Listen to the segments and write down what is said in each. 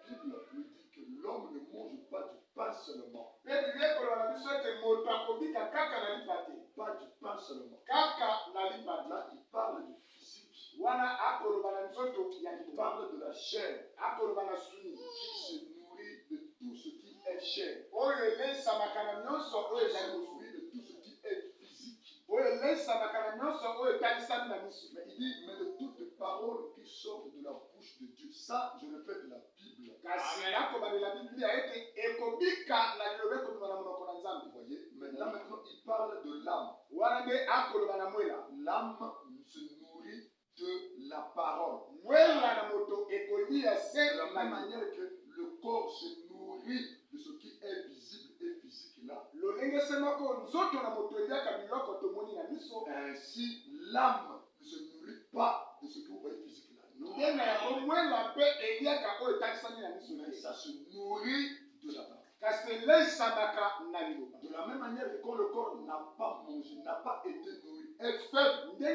Bible nous dit que l'homme ne mange pas du pain seulement. Pas du pain seulement. Là, il parle du physique. Il parle de la chair qui se nourrit de tout ce qui est chair. Il se nourrit de tout ce qui est physique. Mais il dit, mais de toutes les paroles qui sortent de la bouche de Dieu. Ça, je répète la Bible. Vous voyez, mais là maintenant, il parle de l'âme. L'âme se nourrit de la parole. De la même manière que le corps se nourrit de ce qui est visible et physique là. Ainsi, l'âme ne se nourrit pas de ce que vous voyez physique là. Non. Mais ça se nourrit de la parole. De la même manière que quand le corps n'a pas mangé, n'a pas été nourri, est faible. C'est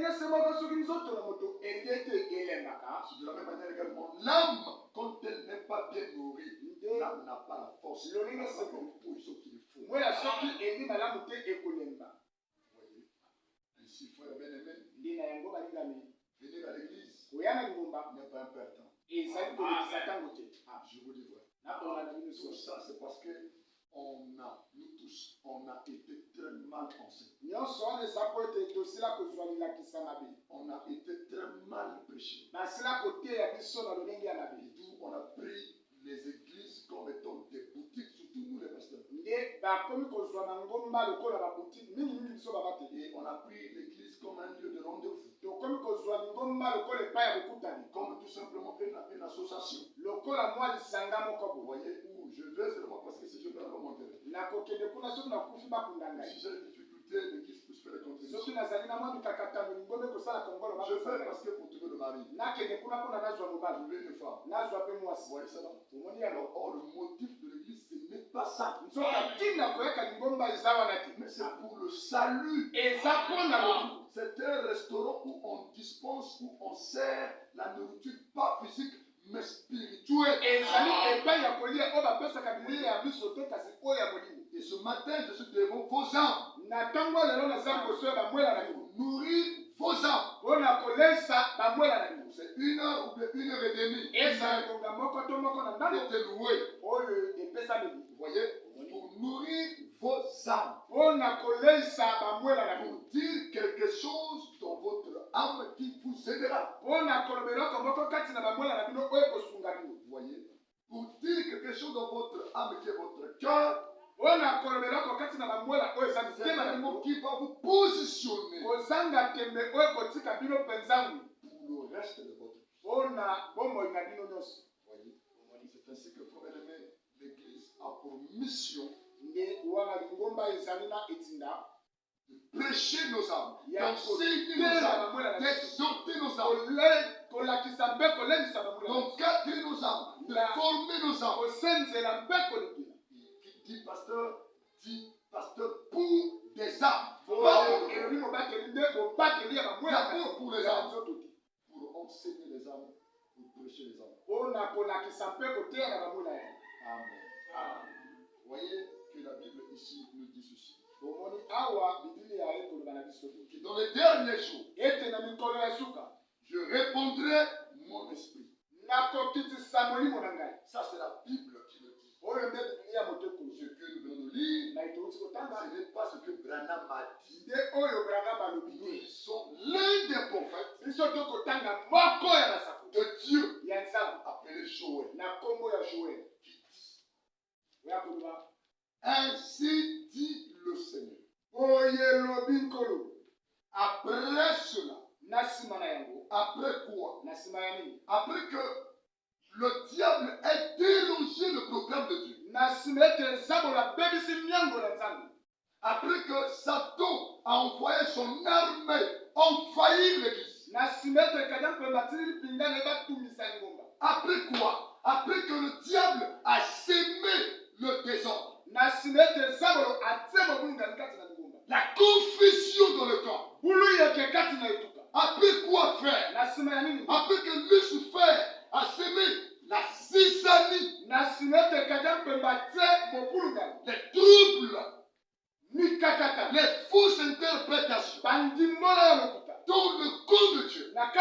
de la même manière également l'âme, quand elle n'est pas bien nourrie, l'âme n'a pas la force. Il n'a pas la position qu'il faut. Vous voyez? Ainsi, frère bien-aimé, venir à l'église n'est pas un perdant. Je vous dis vrai. Tout ça, c'est parce que nous tous, on a été très mal enseignés. On a été très mal prêchés. Et d'où on a pris les églises comme étant des boutiques, surtout nous les pasteurs. Et on a pris l'église comme un lieu de rendez-vous. Comme tout simplement une association. Vous voyez, où je vais seulement parce que si je vais à Montréal. Si j'ai des difficultés, l'église peut se faire des contributions. Je vais parce que pour trouver le mari. Je veux une femme. Vous voyez ça là? Or, le motif de l'église, ce n'est pas ça. Mais c'est pour le salut. C'est un restaurant où on dispense, où on sert la nourriture, pas physique, mais spirituelle. Et ce matin, je suis devant vos âmes. Nourrir vos âmes. C'est 1 heure ou 1 heure et demie. Était loué. Vous voyez? Pour nourrir vos âmes. Pour dire quelque chose dans votre âme qui vous aidera. Vous voyez? Pour dire quelque chose dans votre âme qui est votre cœur. C'est l'élément qui va vous positionner pour le reste de votre vie. Voyez? C'est ainsi que, frère aimé, l'église a pour mission de prêcher nos âmes, d'enseigner nos âmes, d'exhorter nos âmes, d'encadrer nos âmes, de former nos âmes. Qui dit pasteur pour des âmes. D'abord pour les âmes. Pour enseigner les âmes, pour prêcher les âmes. Amen. Vous voyez que la Bible ici nous dit ceci. Que dans les derniers jours, je répondrai mon esprit. Ça, c'est la Bible qui le dit. Ce que nous venons de lire, ce n'est pas ce que Branham a dit. Nous lisons l'un des prophètes de Dieu appelé Joël. Qui dit, ainsi dit le Seigneur. Après cela, après quoi? Après que le diable ait dérangé le programme de Dieu. Après que Satan a envoyé son armée envahir l'église. Après quoi? Après que le diable a sémé le désordre. La confusion dans le camp. Après quoi faire? Après que Lucifer a sémé les fausses interprétations dans le camp de Dieu, dans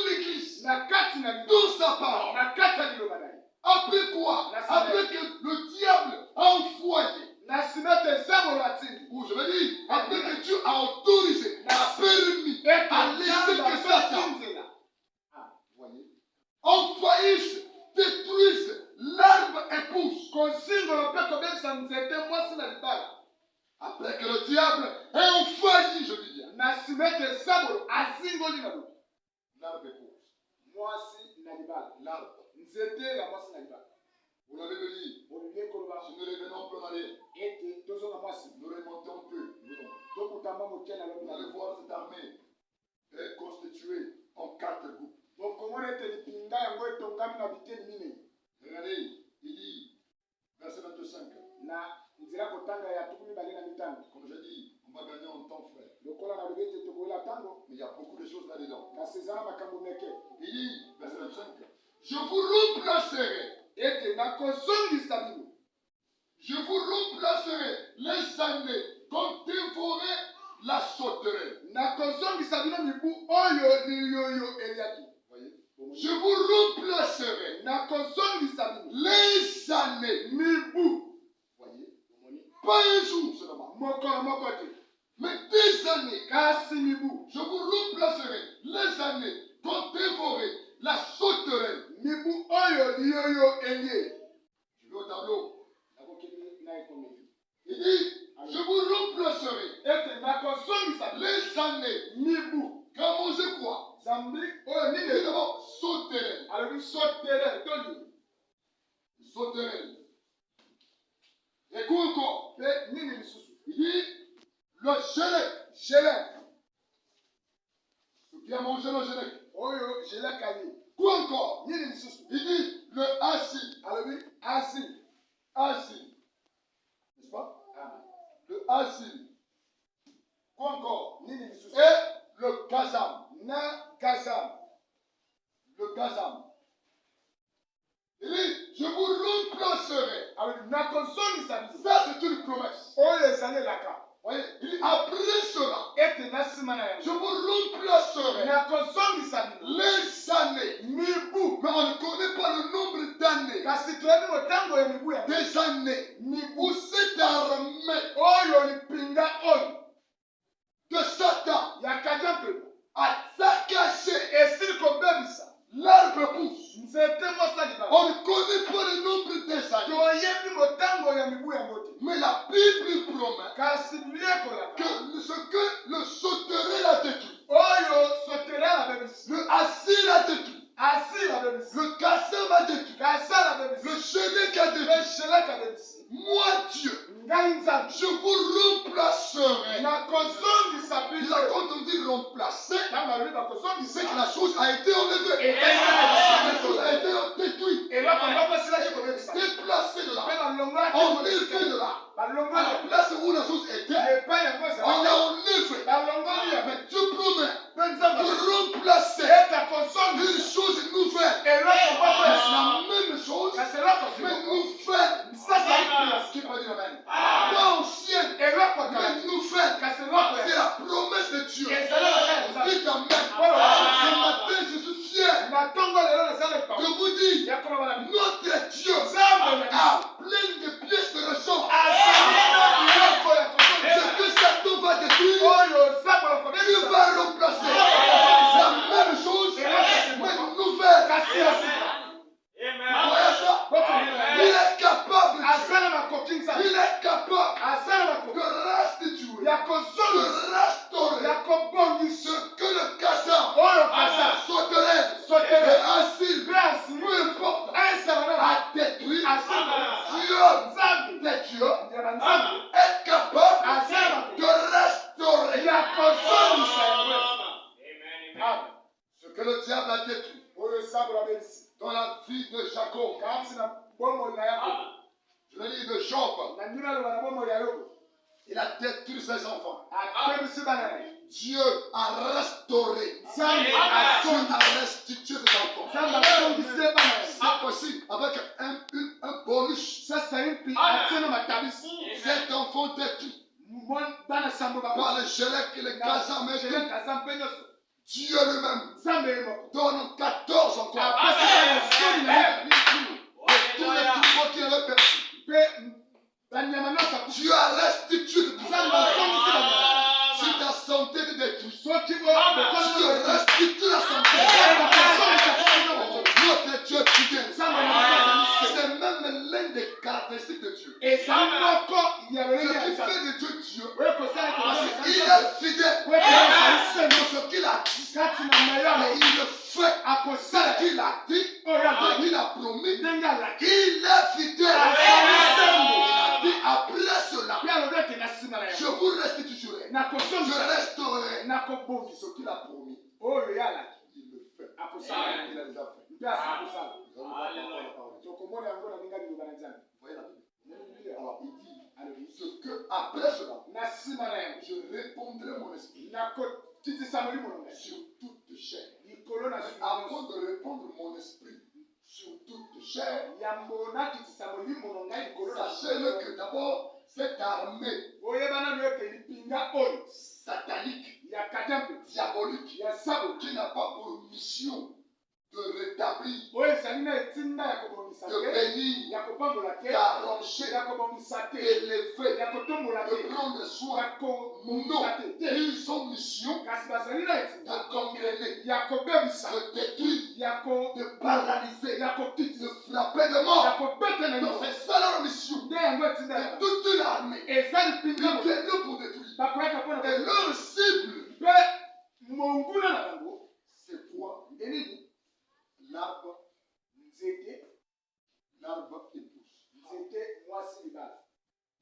l'église, dans sa parole. Après quoi? Après que le diable a envoyé, ou je veux dire, après que Dieu a autorisé, a permis, a laissé que Satan, voyez, envahisse, détruise l'arbre épouse. Après que le diable ait envahi, je dis bien, l'arbre épouse. L'arbre. Vous l'avez dit, si nous revenons plus en arrière, nous remontons un peu. Vous allez voir cette armée est constituée en 4 groupes. Regardez, il dit, verset 25. Comme je dis, on va gagner en temps, frère. Mais il y a beaucoup de choses là-dedans. Il dit, verset 25, je vous remplacerai. Je vous remplacerai les années quand dévorer la sauterelle. Voyez? Je vous remplacerai les années. Voyez? Pas un jour seulement. Mais des années. Je vous remplacerai les années quand dévorer la sauterelle. Je vais au tableau. Il dit, je vous remplacerai les années. Comment c'est quoi? D'abord, sauterelle. Sauterelle. Et quoi encore? Il dit, le gelec. Qui a mangé le gelec? Quoi encore? Il dit, le acide. N'est-ce pas? Le acide. Quoi encore? Et le gazam. Le gazam. Il dit, je vous remplacerai. Ça, c'est une promesse. Voyez, il dit, après cela, je vous remplacerai les années. Mais on ne connaît pas le nombre d'années. Des années où cette armée de Satan a saccagé l'arbre pousse. On ne connaît pas le nombre des années. Mais la Bible promet que ce que le sauterelle a détruit, le acide a détruit, le gazam a détruit, le gelec a détruit. Moi, Dieu, je vous remplacerai. Il a quand on dit remplacer, c'est que la chose a été enlevée. La chose a été détruite. Déplacée de là. Enlevée de là. À la place où la chose était, on l'a enlevée. Mais Dieu promet de remplacer une chose nouvelle. C'est la même chose, mais nouvelle. Qui peut dire amen? Pas ancienne, mais nouvelle. C'est la promesse de Dieu. Dites amen. Ce matin, je suis fier de vous dire, notre Dieu a plein de pièces de rechange. Ce que Satan va détruire, Dieu va remplacer. La même chose, mais nouvelle. Voyez ça? Il est capable de restituer, de restaurer ce que le gazam, sauterelle, le acide, peu importe, a détruit. Dieu est capable de restaurer ce que le diable a détruit dans la vie de Jacob. Je veux dire de Job. Il a détruit ses enfants. Dieu a restauré. Dieu a restitué ses enfants. C'est possible avec un bonus. Cet enfant détruit. Par le gelec et le kazam et tout, Dieu lui-même donne 14 encore. Tous les troupeaux qu'il avait perçus. Dieu a restitué tout ça. Si ta santé est détruite, Dieu restitue la santé. Notre Dieu est fidèle. C'est même l'un des caractéristiques de Dieu. Ce qui fait de Dieu Dieu, il est fidèle. Ce qu'il a dit, il le fait. Ce qu'il a dit, il a promis, il est fidèle. Il a dit après cela, je vous restituerai. Je restaurerai ce qu'il a promis. Il le fait. Il a déjà fait. Voyez la Bible. Alors il dit ce que après cela, je répondrai mon esprit sur toute chair. Avant de répondre mon esprit sur toute chair, sachez-le que d'abord cette armée satanique, diabolique, qui n'a pas pour mission de rétablir, de bénir, d'arranger, d'élever, de prendre soin. Non, ils ont mission de gangréner, de détruire, de paralyser, de frapper de mort. Donc c'est ça leur mission. C'est toute une armée. Ils viennent pour détruire. Et leur cible, c'est quoi? L'arbre épouse.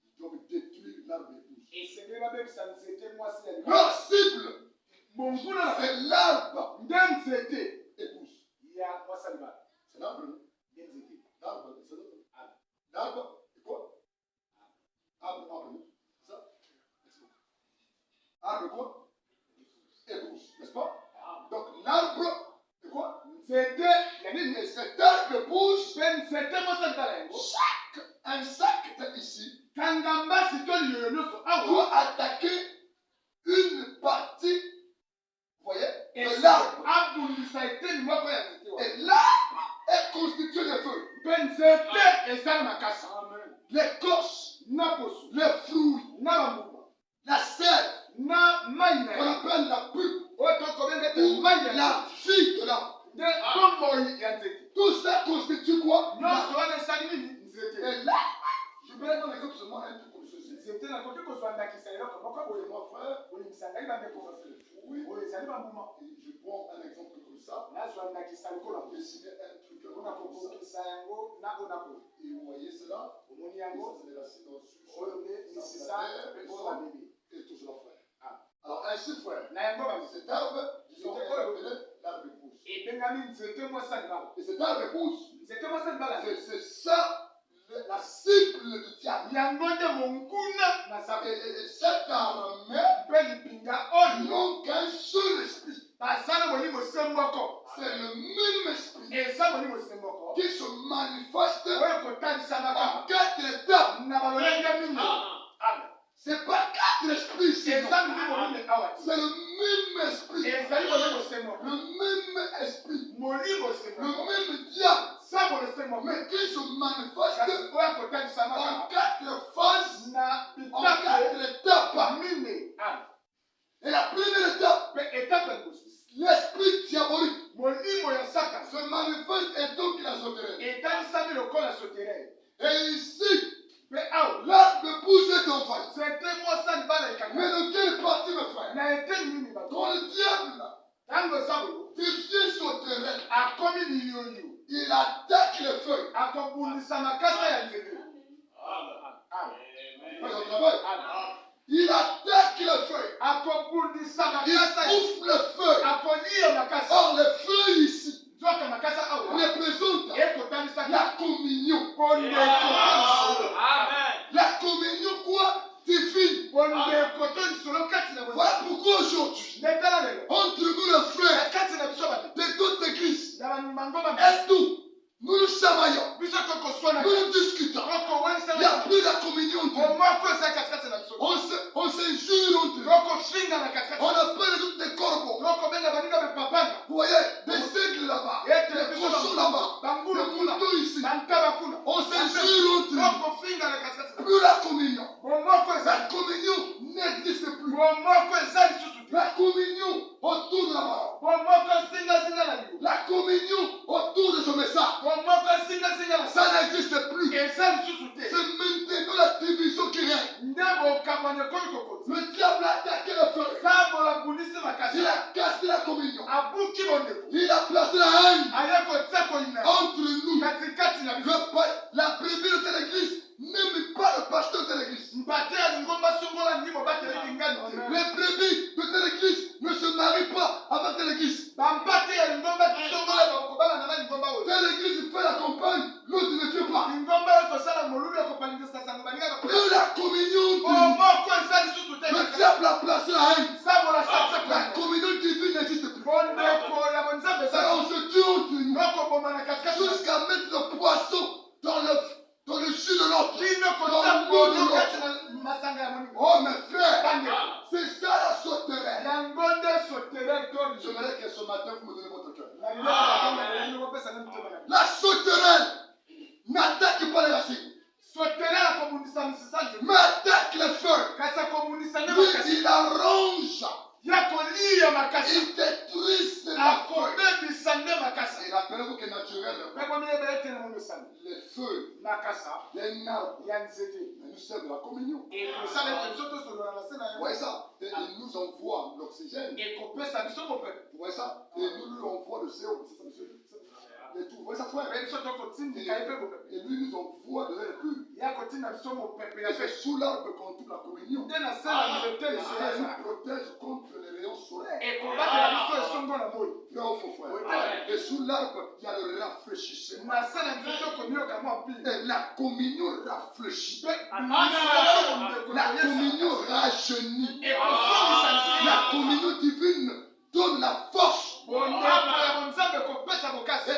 Ils doivent détruire l'arbre épouse. Leur cible, c'est l'arbre épouse. C'est l'arbre, non? L'arbre, c'est l'arbre. L'arbre, c'est quoi? Arbre, non? C'est ça? Arbre quoi? Épouse, n'est-ce pas? Donc l'arbre, c'est quoi? Et cet arbre épouse, chaque insecte ici doit attaquer une partie, vous voyez, de l'arbre. Et l'arbre est constitué de feu. L'écorce, le fruit, la sève, qu'on appelle la pulpe, ou la figue de l'arbre. Tout ça constitue quoi? Et là, je vais donner un exemple seulement un truc comme ceci. Oui, mon frère, oui, je prends un exemple comme ça. Dessiner un truc comme ça. Et vous voyez cela? Et tout cela, frère. Alors ainsi, frère, cet arbre, ils ont appelé l'arbre épouse. Et cet arbre épouse, c'est ça la cible du diable. Et cette armée n'ont qu'un seul esprit. C'est le même esprit qui se manifeste en 4 étapes. C'est pas 4 esprits, c'est le même esprit. Le même esprit. Le même diable. Mais qui se manifeste en 4 phases, en 4 étapes. Et la première étape, l'esprit diabolique se manifeste et donc il a sauté. Et ici, l'arbre épouse est envahi. Mais de quelle partie, mes frères? Quand le diable devient sauterelle, il attaque les feuilles. Il attaque les feuilles. Il ouvre les feuilles. Or, les feuilles ici représentent la communion. La communion quoi? Divine. Voilà pourquoi aujourd'hui, entre nous les frères de d'autres églises, et tout, nous nous chamaillons, nous nous discutons. Il n'y a plus la communion. On se entre nous. On appelle les autres des corbeaux. Vous voyez, des aigles là-bas, des cochons là-bas, des moutons ici. On s'injure entre nous. Plus la communion. La communion n'existe plus. La communion autour de la parole. La communion autour de ce message. Ça n'existe plus. C'est maintenant la division qui règne. Le diable a attaqué le feu. Il a cassé la communion. Il a placé la haine entre nous. La brebis de l'église n'aime pas le pasteur de l'église. Les brebis de l'église ne se marient pas avec l'église. L'église fait la campagne, l'autre ne fait pas. Plus la communion entre nous. Le diable a placé la haine. La communion divine n'existe plus. Alors on se tue entre nous jusqu'à mettre le poisson dans le jus de l'autre. Dans le mot de l'autre. Oh mes frères, c'est ça la sauterelle. J'aimerais que ce matin vous me donnez votre cœur. La sauterelle n'attaque pas les racines, mais attaque les feuilles. Lui, il arrange. Il détruit la feuille. Et rappelez-vous que naturellement, les feuilles d'un arbre, mais nous sommes de la communion. Vous voyez ça? Et il nous envoie l'oxygène. Vous voyez ça? Et nous lui envoie le CO. Et tout. Vous voyez ça, frère? Et lui nous envoie de l'air pur. Et c'est sous l'arbre qu'on trouve la communion. Il nous protège contre les rayons solaires. Et sous l'arbre, il y a le rafraîchissement. Et la communion rafraîchit. La communion rajeunit. La communion divine donne la force. Et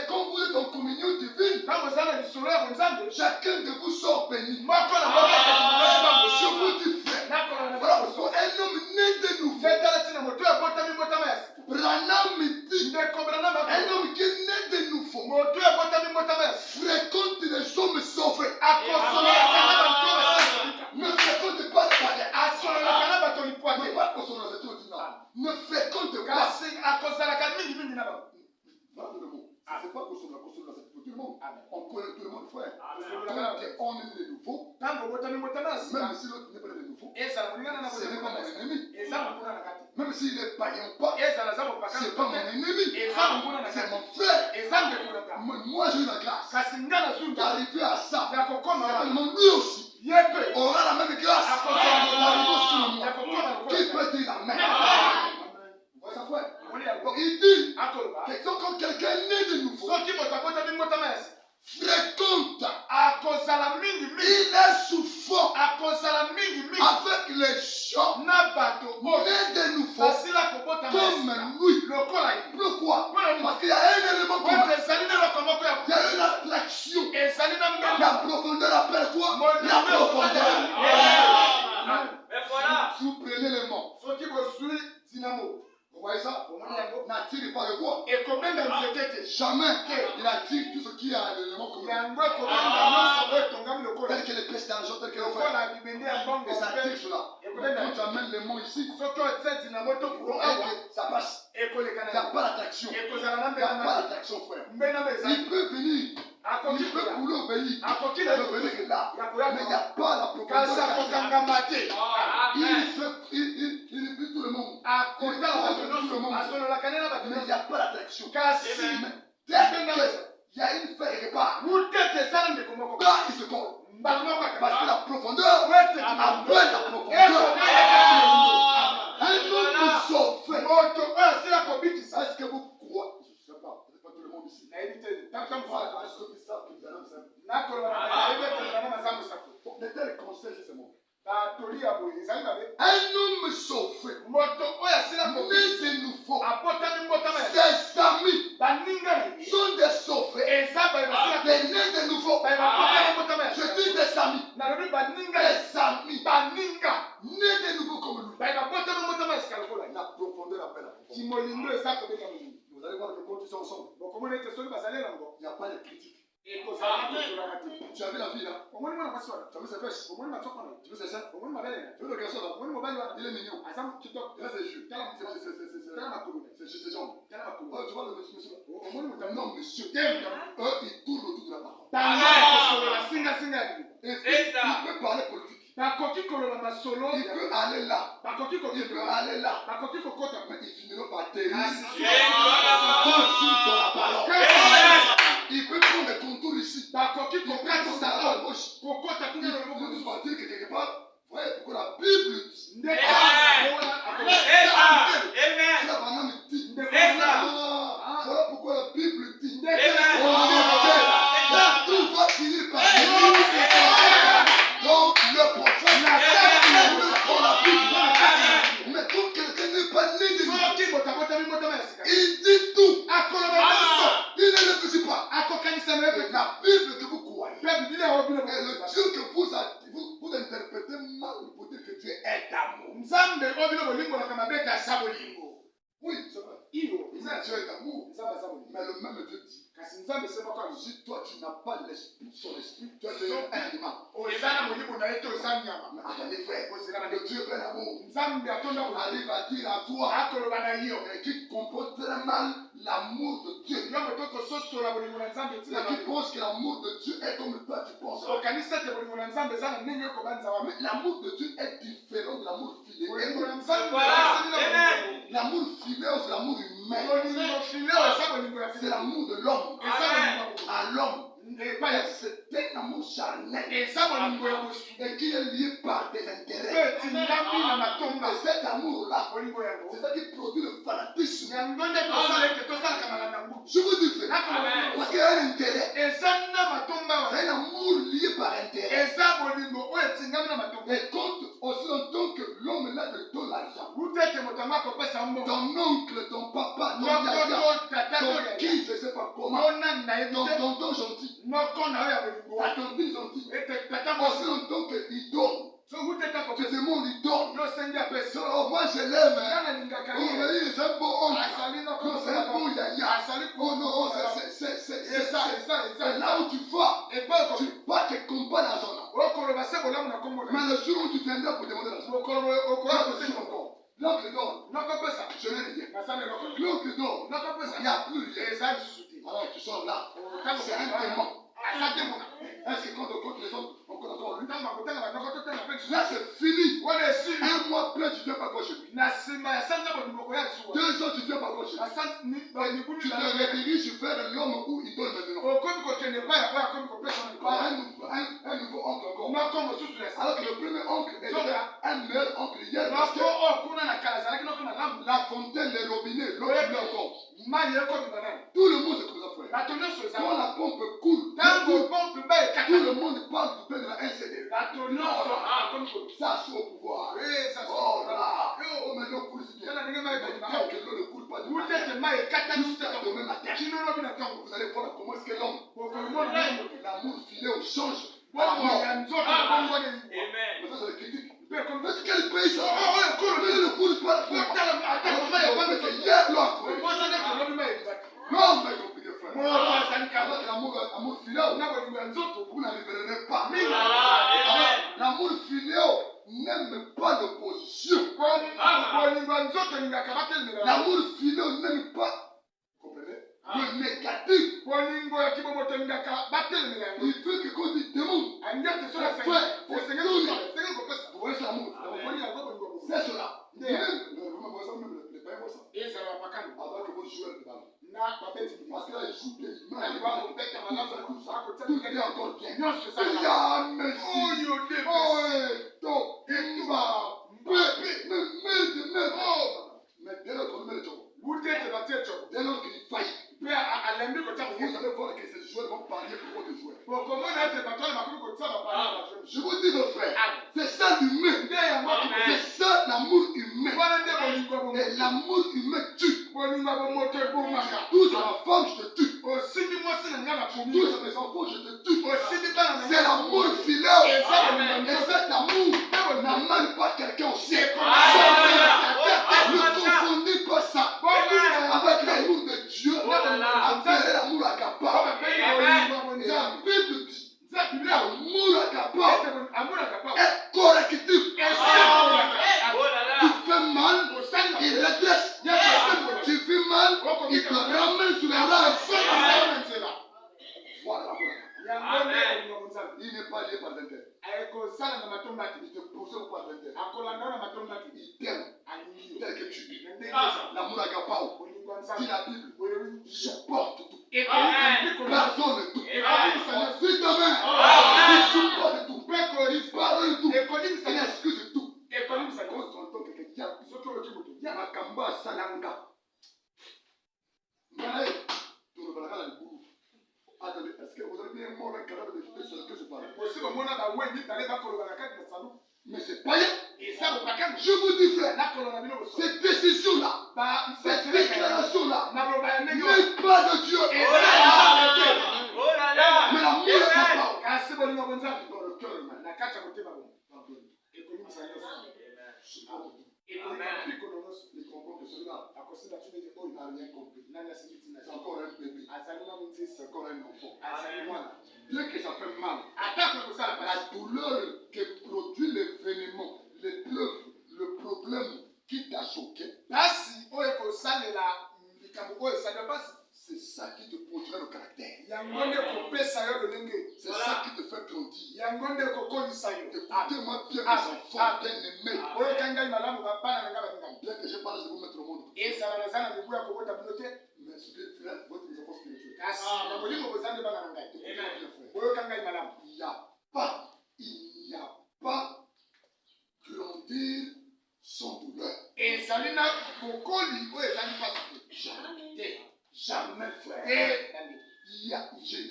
quand vous êtes en communion divine, chacun de vous sort béni. Je vous dis, frère, voilà pourquoi un homme né de nouveau, Branham dit, un homme qui est né de nouveau fréquente les hommes sauvés. Ne fréquente pas les païens. Ne fréquente pas. Voilà le mot. C'est pas pour tout le monde. On connaît tout le monde, frère. Quand on est de nouveau, même si l'autre n'est pas de nouveau, ce n'est pas mon ennemi. Même s'il est païen pas, ce n'est pas mon ennemi. C'est mon frère. Moi, j'ai eu la grâce d'arriver à ça. Certainement, lui aussi aura la même grâce d'arriver sur moi. Qui peut dire amen? Ça frère. Donc il dit que quand quelqu'un est né de nouveau, fréquente, il est souffrant avec les gens nés de nouveau comme lui. Pourquoi? Parce qu'il y a un élément commun. Il y a une attraction. La profondeur appelle quoi? La profondeur. Si vous prenez les mots, vous voyez ça? N'attire pas le bois. Jamais il attire tout ce qui a l'élément commun. Tel que les pièces d'argent, tel que le fer. Et ça attire cela. Quand tu amènes les mots ici, ça passe. Il n'y a pas d'attraction. Il n'y a pas d'attraction, frère. Il peut venir. Il peut couler au pays. Il peut venir là. Mais il n'y a pas la profondeur. Il vit tout le monde. Mais il n'y a pas d'attraction. Dès qu'il y a une feuille quelque part, là il se colle. Parce que la profondeur appelle la profondeur. Un homme sauvé. Est-ce que vous croyez? Je ne sais pas. C'est pas tout le monde ici. De tels conseils, c'est mon. Un homme sauvé, né de nouveau, ses amis sont des sauvés, des nés de nouveau. Je dis des amis, nés de nouveau comme lui. Timolindo eza kobeta molingo. Vous allez voir que quand ils sont ensemble, Bokomona ete soki bazali nango. il n'y a pas de critique. Ekozala kosolana te. Tu as vu la fille là? Omoni mwana mwasi wana. Tu as vu ses fesses? Omoni matoko wana. Tu as vu ses seins? Omoni mabele na. Tu as vu le garçon là? Omoni mobali wana. Il est mignon. Aza kitoko. Il a ses yeux. Tala makolo. C'est ses jambes. Tala makolo. Oh, tu vois le monsieur là? Omoni motamu. Non, monsieur. Eux, ils tournent autour de la parole. Tanga kosolola singa singa ya libuku. Et il peut parler politique. Bakoki koloba masolo. Il peut aller là. Bakoki Il peut aller là. Bakoki kokota. Mais ils finiront par atterrir Dans la parole. Il peut prendre des contours ici. Bakoki Il peut kokata prendre sa à la gauche. kokota Il kuna na peut loboko. nous partir que quelque part, vous voyez pourquoi la Bible dit. Ndeka. C'est la banane dit. Voilà pourquoi la Bible dit. Tout va finir par donc le prophète dans la Bible. Mais quand quelqu'un n'est pas né de Dieu, il dit tout. Il ne réfléchit pas. La Bible que vous croyez. Et le Dieu que vous interprétez mal pour dire que Dieu est d'amour. Oui, c'est vrai. Dieu est d'amour. Mais le même Dieu dit. Si toi tu n'as pas l'esprit, son esprit, tu es un animal. Attendez frère, le Dieu est d'amour. Arrive à dire à toi qui comprend très mal l'amour de Dieu. Et qui pense que l'amour de Dieu est comme toi tu penses. Mais l'amour de Dieu est différent de l'amour filéo. L'amour filéo, c'est l'amour humain. C'est l'amour de l'homme. À l'homme. C'est un amour charnel. Et qui est lié par des intérêts. Et cet amour-là, c'est ça qui produit le fanatisme. Je vous dis, frère, parce qu'il y a un intérêt. C'est un amour lié par intérêt. Et compte aussi longtemps que l'homme là te donne l'argent. Ton oncle, ton papa, ton yaya, ton qui, je ne sais pas comment, ton tonton gentil, ta tontine gentille, aussi longtemps qu'il donne. Tu demandes, il donne. Oh, moi je l'aime. Oh, mais c'est un beau oncle. Non, c'est un beau yaya. Oh non, c'est là où tu vas. Tu vas te comparer à son âme. Mais le jour où tu viendras pour demander l'argent, l'oncle donne. Je n'ai rien. L'oncle donne. Il n'y a plus rien. Alors tu sors là. C'est un témoin. Est-ce que quand on compte les autres, on compte encore lui? Là c'est fini. Un mois plein, tu ne viens pas encore chez lui. 2 ans, tu ne viens pas encore chez lui. Tu te rediriges vers l'homme où il donne maintenant. Un nouveau oncle encore. Alors que le premier oncle était un meilleur oncle hier. Parce que la fontaine, les robinets, l'eau qui encore. Tout le monde c'est comme ça, frère. Quand la pompe coule, tout le monde parle du bien de la NCD. Ça, c'est au pouvoir. Oh là. Oh, mais l'eau coule, c'est bien. Tant que l'eau ne coule pas du jusqu'à demain matin. Vous allez voir comment est-ce que l'homme, l'amour filéo change. Mais ça, c'est le critique. Mais c'est quel pays ça? Le coule, c'est pas la hier, l'autre. Non, mais compliqué, frère. Avec l'amour filéo, vous n'arriverez pas. L'amour filéo n'aime pas l'opposition. L'amour filéo n'aime pas, comprenez, le négatif. Il fait que quand il demande, c'est l'amour. C'est cela. Avant que vous jouez le ballon. Parce que là, il joue bien. Tout est encore bien. Il y a un Messie. Oh, il va. Mais dès lors qu'on met le job, dès lors qu'il faillit, vous allez voir que ces joueurs vont parier pour autres joueurs. Je vous dis, mes frères, c'est ça l'humain. C'est ça l'amour humain. Et l'amour humain tue. Tous ma femme, je te tue. Tous mes enfants, je te tue. C'est l'amour filéo. Et cet amour n'amène pas quelqu'un au ciel. Ne confondez pas ça. à 20h. Il t'aime tel que tu es. L'amour agape, dis la Bible, supporte tout. Pardonne tout. Suis ta main. Il supporte tout. Il pardonne tout. Il excuse tout. Quand on entend quelqu'un, Makamba Salanga. Attendez, est-ce que vous avez bien mort un cadavre de ce que je parle? Mais c'est pas rien. Je vous dis, frère, cette décision-là, cette déclaration-là, n'est pas de Dieu. Mais l'amour est pas dans le cœur humain. Il comprend que celui-là n'a rien compris. C'est encore un bébé. C'est encore un enfant. Bien que ça fait mal, la douleur que produit l'événement, l'épreuve, le problème qui t'a choqué, c'est ça qui te produit le caractère. C'est ça qui te fait grandir. Écoutez-moi bien, mes enfants bien-aimés. Bien que je parle de vous mettre au monde. Mais ce que tu fais, votre enfant spirituel. Il n'y a pas grandir sans douleur. Jamais, frère. Il n'y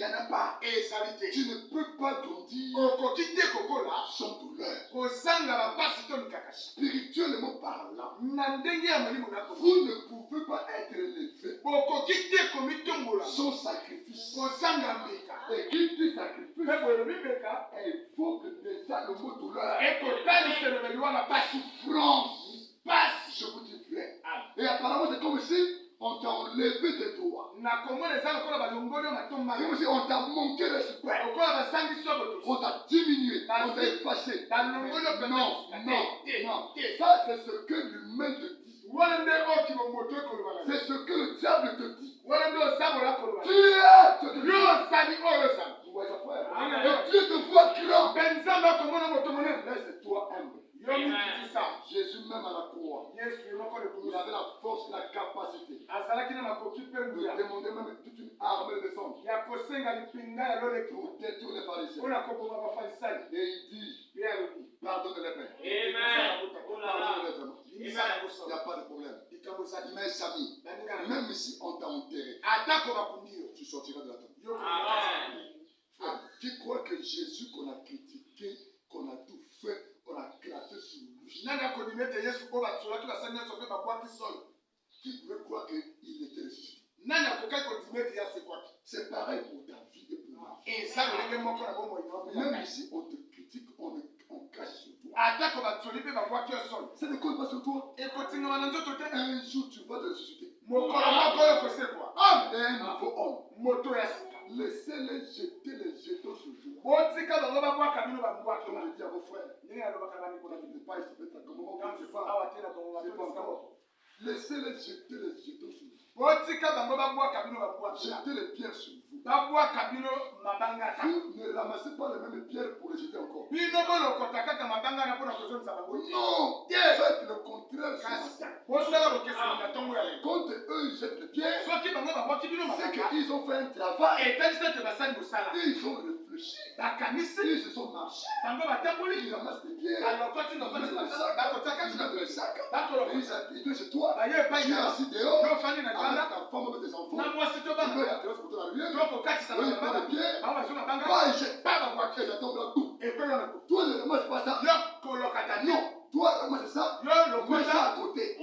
en a pas. Tu ne peux pas grandir sans douleur. Spirituellement parlant, vous ne pouvez pas être élevé sans sacrifice. Et qui dit sacrifice évoque déjà le mot douleur. Souffrance. Je vous dis vrai. Et apparemment, c'est comme si on t'a enlevé tes doigts. Comme si on t'a manqué de respect. On t'a diminué. On t'a effacé. Non. Ça, c'est ce que l'humain te dit. C'est ce que le diable te dit. Tu es ce que Dieu. Vous voyez ça, frère? Et Dieu te voit grand. Laisse-toi humble. Jésus même à la croix, il avait la force et la capacité de demander même toute une armée de sang pour détruire les pharisiens. Et il dit, pardonnez-les, Père. Pardonnez-les vraiment. Il n'y a pas de problème. Mes amis, même si on t'a enterré, tu sortiras de la tombe. Qui croit que Jésus qu'on a critiqué, qu'on a tout fait, on a classé sur lui, qui pouvait croire qu'il était ressuscité? C'est pareil pour ta vie et pour ma vie. Même si on te critique, on cache sur toi. Ça ne compte pas sur toi. Un jour tu vas te ressusciter. Homme et un nouveau homme. Laissez-les jeter les jetons sur vous. Comme je dis à vos frères, ne pas essayer de comment on ne sait pas. C'est pas encore. Laissez-les jeter les jetons sur vous. Jetez les pierres sur vous. Vous ne ramassez pas les mêmes pierres pour les jeter encore. Non. Faites le contraire ce matin. Quand eux ils jettent les pierres, c'est qu'ils ont fait un travail. Ils ont réfléchi. Ils se sont marchés. Ils ramassent les pierres. Ils mettent dans le sac. Ils viennent chez toi. Tu es assis dehors. Avec ta femme, avec tes enfants. Tu veux la terrasse pour toi la lumière. Oui, prends les pierres. Va et jette. Et ça tombe là. Toi ne ramasses pas ça. Non. Toi ramasses ça. Mets ça à côté.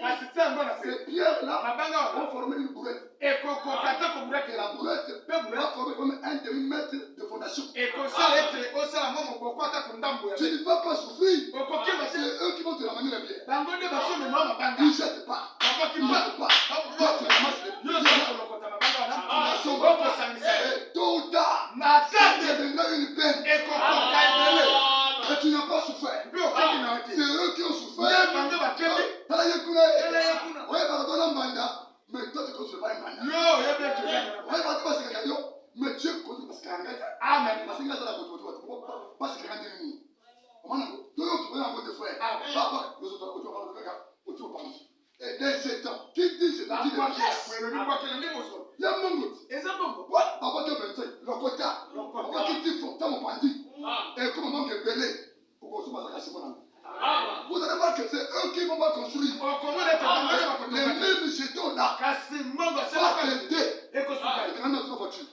Ces pierres-là vont former une bourrette. Et la bourrette va former comme un demi-mètre de fondation. Tu ne vas pas souffrir. C'est eux qui vont te ramener les pierres. Ils ne jettent pas. Ils ne jettent pas. Toi tu ramasses les pierres. Et tôt ou tard, ça deviendra une peine. Et tu n'as pas souffert. C'est eux qui ont souffert. Mais toi tu ne connais pas un mandat. Mais Dieu connaît parce qu'il y a un gars. Amen. Parce qu'il y a un gars. Et des Satan, qui dit c'est dit il y a mon but. What? Papa Dieu me dit, le côté, papa qui dit faut tant mon bandit. Et comme on est belé, pour qu'on se passe à casser mon âme. Vous allez voir que c'est eux qui vont construire. Les mêmes jetons là. Pas aider. Et quand même notre voiture.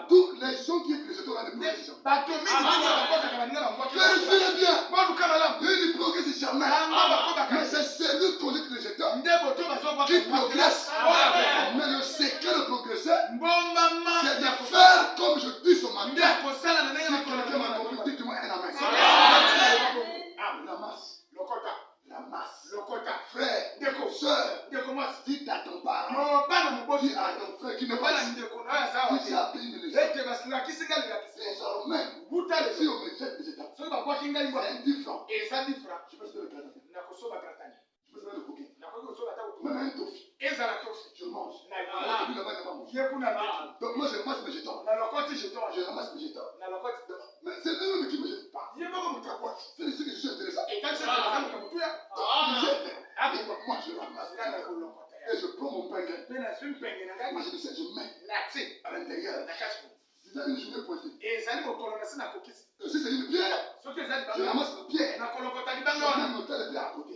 Tous les gens qui ont les jetons là, les progressent. Vérifiez bien. Il ne progresse jamais. Mais c'est celui qui conduit les jetons qui progresse. Mais le secret de progresser, c'est de faire comme je dis ce matin. Si quelqu'un m'a compris, dites-moi un amen. La masse. La masse. Frère, soeur, dis à ton parent, dis à ton frère qui ne pas si j'ai appris de l'échec. Désormais, si on me jette des étapes, c'est indifférent. Je peux se le placer. Je peux se le bouquet. Même un tofu. Je mange. Donc moi je masse mes jetons. Je ramasse mes jetons. Mais c'est eux qui me jettent pas. C'est ce que je suis intéressant. Ils jettent. Moi je ramasse. Et je prends mon pain. Moi je sais, je mets à l'intérieur. C'est ça une journée pointée. Si c'est une pierre, je ramasse la pierre. Je mets mon tel pierre à côté.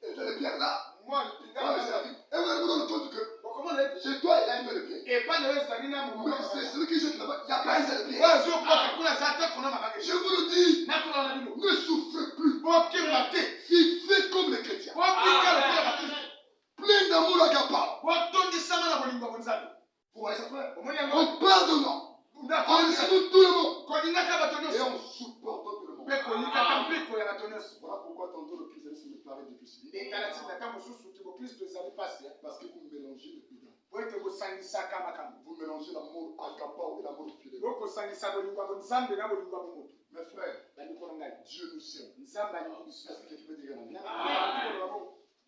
Et telle pierre là. Et vous allez vous rendre compte que chez toi, il y a un peu de pierre. Mais c'est celui qui jette là-bas, il n'y a pas un seul pierre. Je vous le dis, ne souffrez plus. Vivez comme les chrétiens. Plein d'amour à Gapa. Vous voyez ça, frère? On pardonne. On aime tout le monde. Et on supporte tout le monde. Voilà pourquoi tantôt le christianisme me paraît difficile. Parce que vous mélangez les bidons. Vous mélangez l'amour agapao et l'amour fidèle. Mes frères, Dieu nous aime. Est-ce que quelqu'un peut dire amen?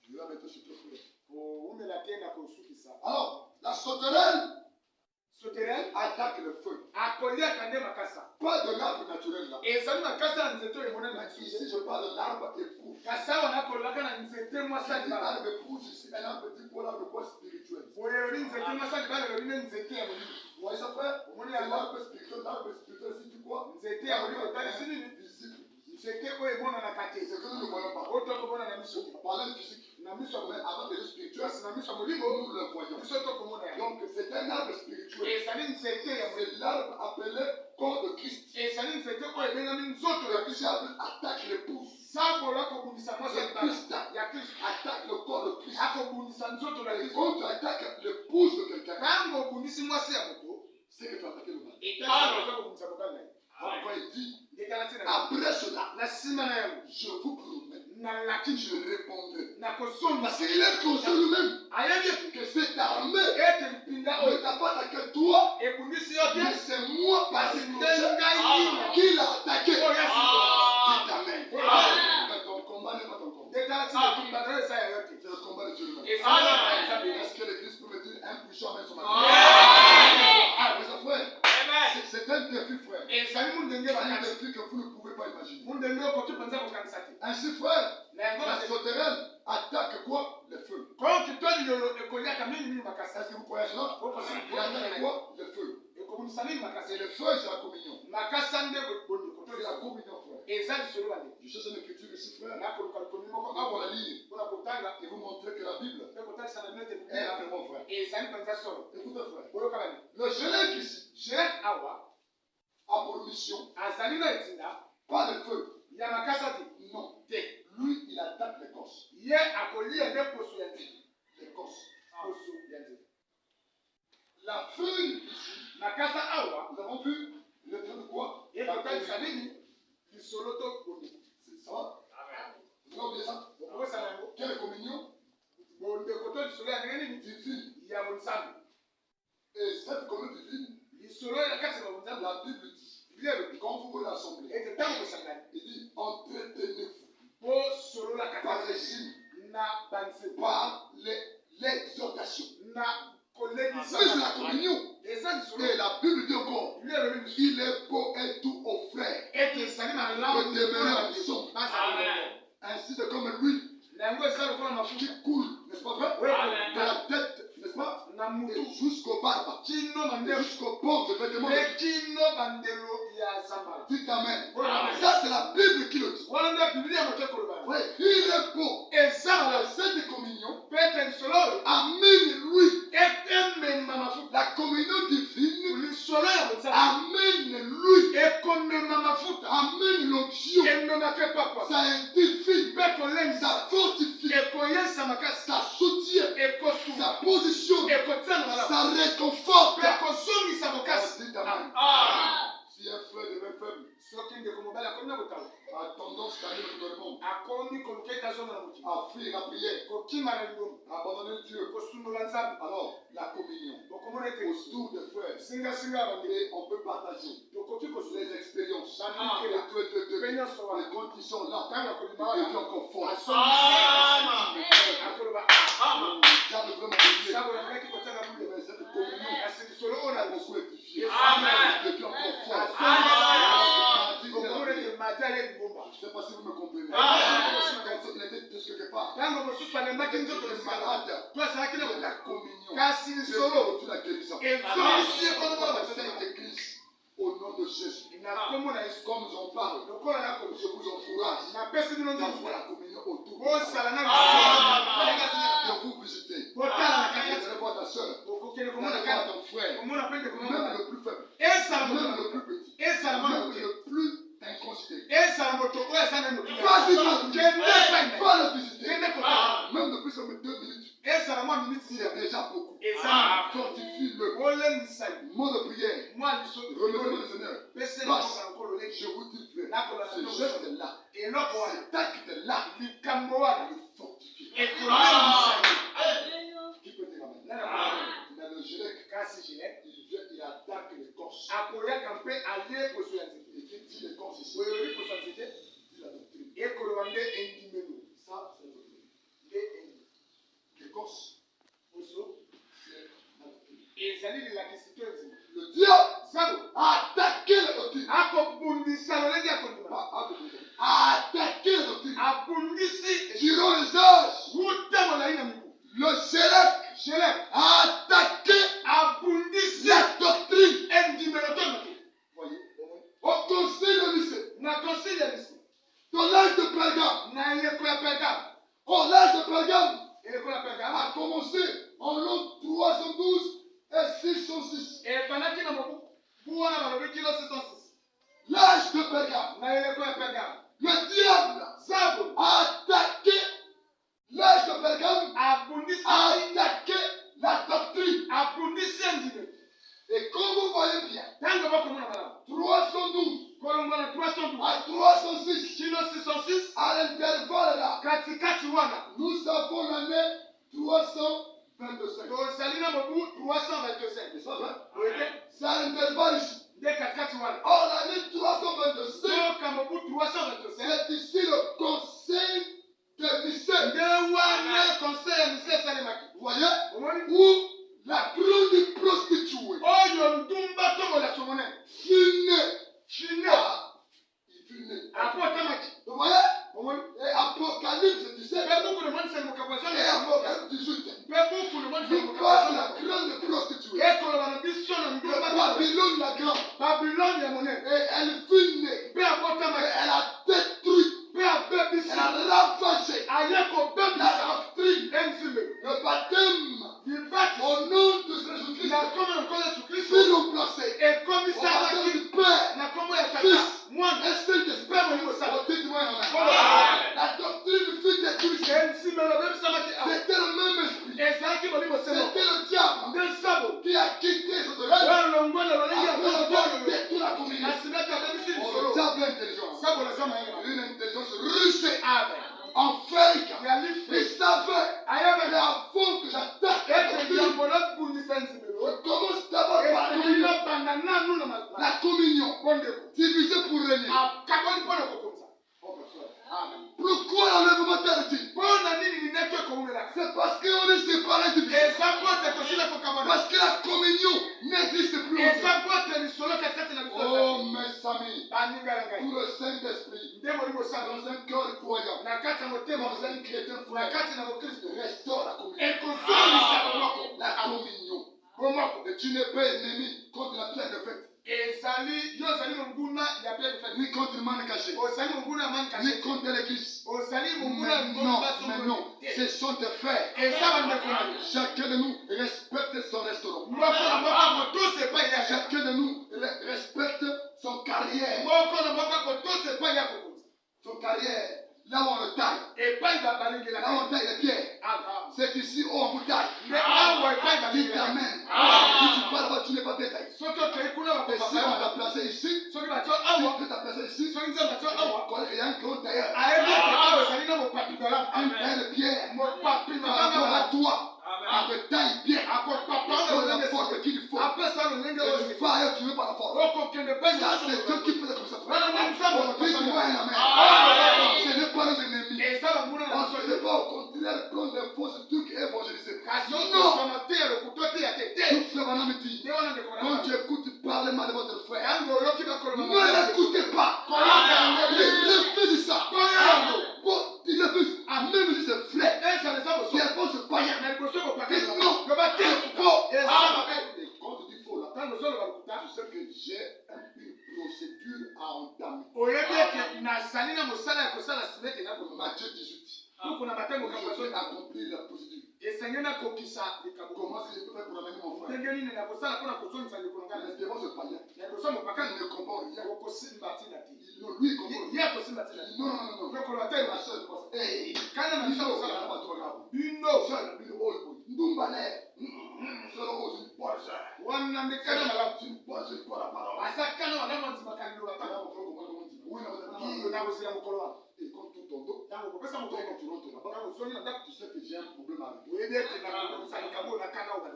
Je vais mettre sur le frère. Alors, la sauterelle attaque le feu. Pas de l'arbre naturel là. Ici, je parle de l'arbre épouse. L'arbre épouse, c'est un arbre dit pour l'arbre quoi spirituel. Vous voyez ça, frère? L'arbre spirituel, c'est du quoi? Visible. C'est que nous ne voyons pas. Parler de physique. Mais avant de dire spirituel, nous le voyons. Donc c'est un arbre spirituel. C'est l'arbre appelé corps de Christ. Le diable attaque l'épouse. Le Christ attaque le corps de Christ. Et quand tu attaques l'épouse de quelqu'un, c'est que tu attaques le mal. Quand il dit, après cela, je vous promets, je répondrai. Parce qu'il est conscient lui-même que cette armée ne t'a pas attaqué toi, mais c'est moi par ce projet qui l'a attaqué. Dites amen. Mais ton combat n'est pas ton combat. C'est le combat de Dieu lui-même. Est-ce que l'église peut me dire un puissant amen ce matin? Ah, mes frères. C'est un défi, frère. Un défi que vous ne pouvez pas imaginer. Ainsi, frère, la sauterelle attaque quoi? Le feu. Est-ce que vous croyez cela? Il attaque quoi? Le feu. Et le feu, c'est la communion. C'est la communion, frère. Je cherche une écriture ici, frère. On va la lire et vous montrer que la Bible est vraiment vraie. Écoutez, frère. Le gelec ici a pour mission pas le feu. Non. Lui, il attaque l'écorce. L'écorce. La feuille ici, nous avons vu le temps de quoi? C'est ça. Vous avez oublié ça? Quelle communion? Divine. Et cette communion divine, la Bible dit, quand vous vous rassemblez, il dit, entretenez-vous par les signes, par l'exhortation. C'est la communion. Et la Bible dit encore, il est beau et tout aux frères demeurer ensemble. Ainsi, c'est comme l'huile qui coule, n'est-ce pas vrai? De la tête, n'est-ce pas? Et jusqu'au barbe, jusqu'au port de vêtements. Dites Amen. Ça, c'est la Bible qui le dit. Oui, il est beau. Et ça, la Sainte Communion amène lui. La communion divine amène lui. Amène l'onction. Ça édifie. Ça fortifie. Ça soutient. Ça positionne. Ça réconforte. Dites Amen. Si un frère devient faible, a tendance à aller dans le monde, à fuir la prière, à abandonner Dieu. Alors, la communion, autour des frères, et on peut partager les expériences, les conditions là, et puis encore fort. J'avais vraiment oublié. Mais cette communion a beaucoup édifié. Et puis encore fort. Je ne sais pas si vous me comprenez. Quand il était de quelque part, il était malade. La communion. Tu la guérison. Cette église, au nom de Jésus, comme j'en parle, je vous encourage d'avoir la communion autour de vous visiter. Vous allez voir ta soeur, vous allez voir ton frère, même le plus faible, même le plus petit, même le plus inconsidéré. Vas-y, va le visiter. Même depuis seulement 2 minutes. C'est déjà beaucoup. Fortifie-le. Mot de prière. Remettez-le le Seigneur. Passe. Je vous dis vrai. Ce geste-là, cet acte-là, il fortifie. Qui peut dire Amen? Dans le Gélec, il attaque l'écorce. Et qui dit l'écorce ici? Dit la doctrine. Ça, c'est la doctrine. L'écorce, c'est la doctrine. Le diable a attaqué la doctrine. A attaqué la doctrine. Durant les âges, le Gélec a attaqué la doctrine. Voyez, au conseil de lycée, dans l'âge de Pergame, l'âge de Pergame a commencé en l'an 312 et 606. L'âge de Pergame, le diable a attaqué l'âge de Pergame, a attaqué la doctrine. Et comme vous voyez bien, 312 à 306, à l'intervalle là, nous avons l'année 325. C'est à l'intervalle ici. Or, l'année 325, c'est ici le conseil de Nicée. Vous voyez? Où la grande prostituée fut née. Il fut né. Vous voyez? Et Apocalypse 17 et Apocalypse 18. Il parle de la grande prostituée. Babylone la grande. Et elle fut née. Et elle a détruit. Elle a ravagé la doctrine. Le baptême au nom de Jésus-Christ fut remplacé au baptême du Père, Fils et Saint-Esprit. Dites-moi Amen. La doctrine fut détruite. C'était le même esprit. C'était le diable qui a quitté ce règne après avoir détruit la communion. Le diable est intelligent. Une intelligence russée. En fait, il savait que avant que j'attaque la doctrine, je commence d'abord par la communion, divisée pour régner. Pourquoi l'enlèvement tardif? C'est parce qu'on est séparés du Christ. Parce que la communion n'existe plus. Oh mes amis, tout le Saint-Esprit dans un cœur croyant, dans un chrétien croyant, restaure la communion. Et tu n'es pas ennemi contre la pierre de fête. Ni contre le mal caché, ni contre l'église. Mais non, ce sont des frères. Chacun de nous respecte son restaurant. Chacun de nous respecte son carrière. Son carrière, là où on le taille. Là où on taille les pierres. C'est ici où on vous taille. Dis amen. Si tu parles là-bas, tu n'es pas bien taillé. Et si on t'a placé ici, si tu t'as placé ici, il y a un grand tailleur. Un taille de pierre. Par rapport à toi. On te taille bien. Donne la force qu'il faut. Et tu vas ailleurs, tu ne veux pas la force. Ça, c'est Dieu qui fait comme ça. Dis-moi un amen. Ce n'est pas nos ennemis. On ne se pas au contraire prendre des fausses trucs et évangéliser. Non. Tout frère Vanam dit, quand tu écoutes parler mal de votre frère, ne l'écoutez pas. Il refuse ça. Il refuse. Même si c'est frère, si elle pense pas, non. C'est faux. Quand tu dis faux là, tu sais que j'ai une procédure à entamer. Matthieu 18. J'ai accompli la procédure. Comment est-ce que je peux faire pour amener mon frère? Les démons se païens. Il ne comprend rien. Non, lui il comprend. Non. Et comme tout ton dos, quand tu rentres là-bas, tu sais que j'ai un problème avec toi.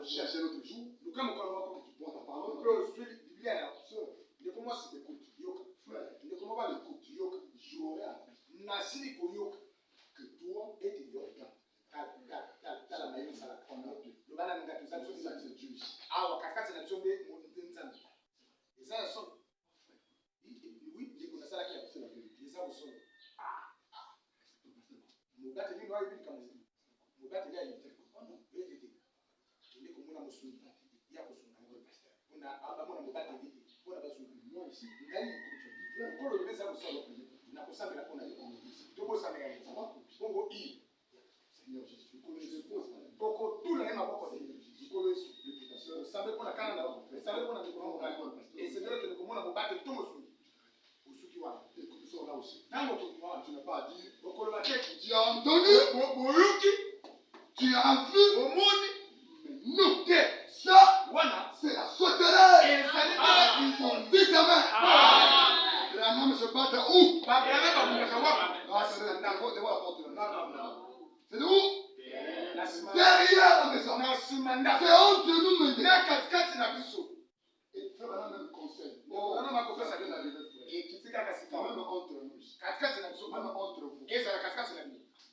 Cherche un autre jour, tu prends ta parole. Sœur, frère, j'aurais appris que toi et tes organes, c'est Dieu ici. Moi ici, Seigneur Jésus, je connais les causes. Écoute ça là aussi. Tu n'as pas à dire. Tu as entendu? Tu as vu? Mais non. Ça, c'est la sauterelle. On dit ta main. Branham se bat où? C'est devant la porte. C'est de où? Derrière la maison. C'est entre nous maintenant. Et frère Branham même conseille. Même entre nous. Même entre vous.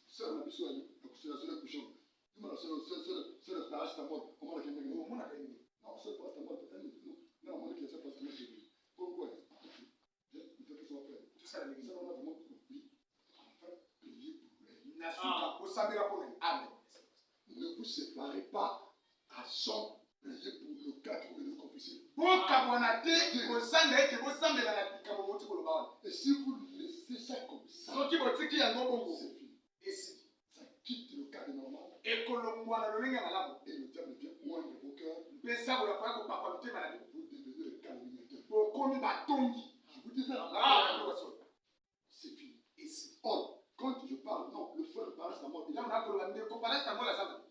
Sœur, on a besoin de coucher. Non, c'est le paracétamol. On va le gagner. Non, c'est le paracétamol. Non, on va le gagner. C'est le paracétamol. Pourquoi? Je veux que ça soit fait. Ça, on a vraiment compris. Enfin, prier pour elle. Ne vous séparez pas à son prier pour le 4 ou le confesser. Et si vous laissez ça comme ça, c'est fini. Ça quitte le cadre normal. Et le diable vient oindre vos cœurs. Vous devenez le calminateur. Je vous dis ça. C'est fini. Or, quand je parle, non, le frère de paracétamol,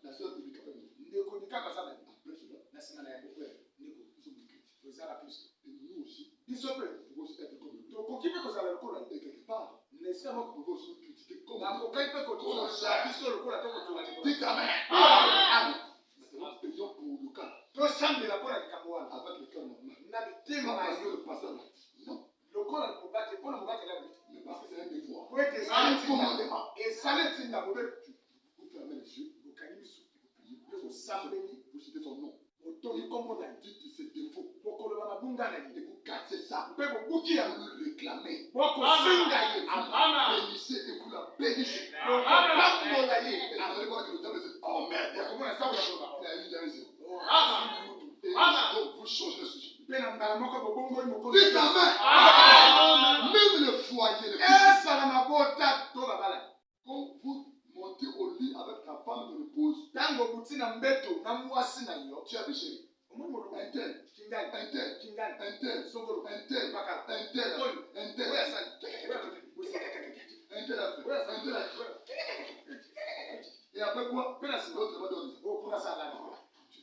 la sœur de Bika. Après cela, nous sommes critiques. Et nous aussi, nous pouvons aussi être comme eux. Et quelque part, nous pouvons aussi critiquer comme eux. Dites amen. Maintenant, prions pour le cas. Avec le cœur normal. Pas parce que le pasteur l'a dit. Non. Mais parce que c'est un devoir. C'est un commandement. Vous fermez les yeux. Vous priez. Vous citez son nom. Dites ses défauts. Et vous cassez ça. Amen. Vous le réclamez. Amen. Bénissez et vous la bénissez. Et Amen. vous allez voir que le diable dit, oh merde. Il a eu des raisons. Et donc vous changez le sujet. Dites Amen. Même le foyer. Quand vous montez au lit avec ta femme de l'épouse, tu as des chéris. Un tel. Et après quoi? L'autre va donner.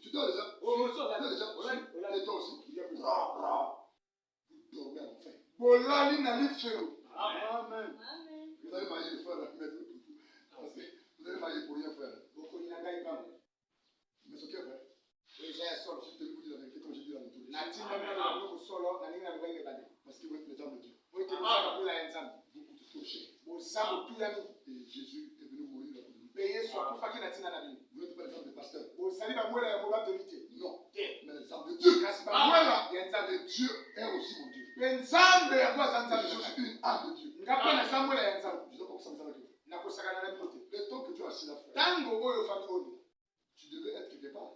Tu dors déjà? Et toi aussi? Vous dormez enfin. Amen. Vous allez marier le frère, parce que vous allez marier pour rien faire. Mais ce qui est vrai, je te vous dis la vérité comme je dis la vérité. Parce que vous êtes les hommes de Dieu. Vous coûtez trop cher. Et Jésus est venu mourir là pour nous. Vous n'êtes pas les hommes de pasteur. Non. Mais les hommes de Dieu. Et Dieu est aussi mon Dieu. Je suis une âme de Dieu. Je dois pas vous avec vous. Le temps que tu as assis là, frère, tu devais être quelque part.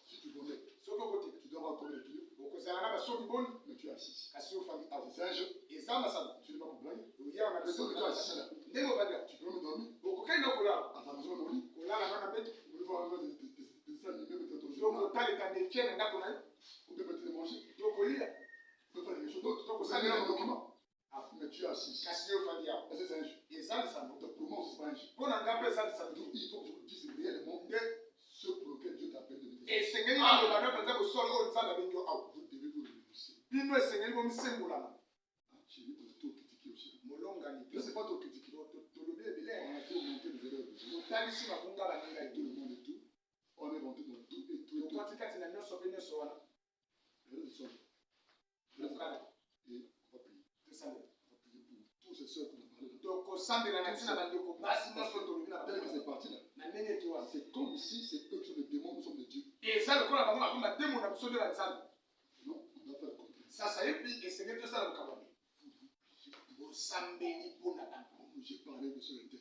Si tu voulais, tu dois avoir comme l'équilibre. Mais tu es assis. C'est un jeu. Tu ne dois pas vous blaguer. Le temps que tu as assis là, tu peux me dormir. À ta maison, au lit. Vous pouvez voir des dessins animés, mettre ton journal. Ou bien peut-être les manger. Vous pouvez faire quelque chose d'autre. Vous avez un document. Mais tu es assis. Est-ce que c'est un jeu? Donc pour moi, ce n'est pas un jeu. Donc il faut que je vous dise réellement ce pour lequel Dieu t'appelle de venir. Vous devez vous réussir. Chérie, on a tout critiqué aussi. Je ne sais pas tout critiquer. On a tout monté les erreurs. Tout le monde et tout. On est rentré dans tout et tout et tout. Et on va payer. On va payer pour tous ces soeurs qu'on a parlé là. Tel que c'est parti là. C'est comme si c'est eux qui sont des démons, nous sommes des dieux. Non, on doit faire le contraire. J'ai parlé de ce thème.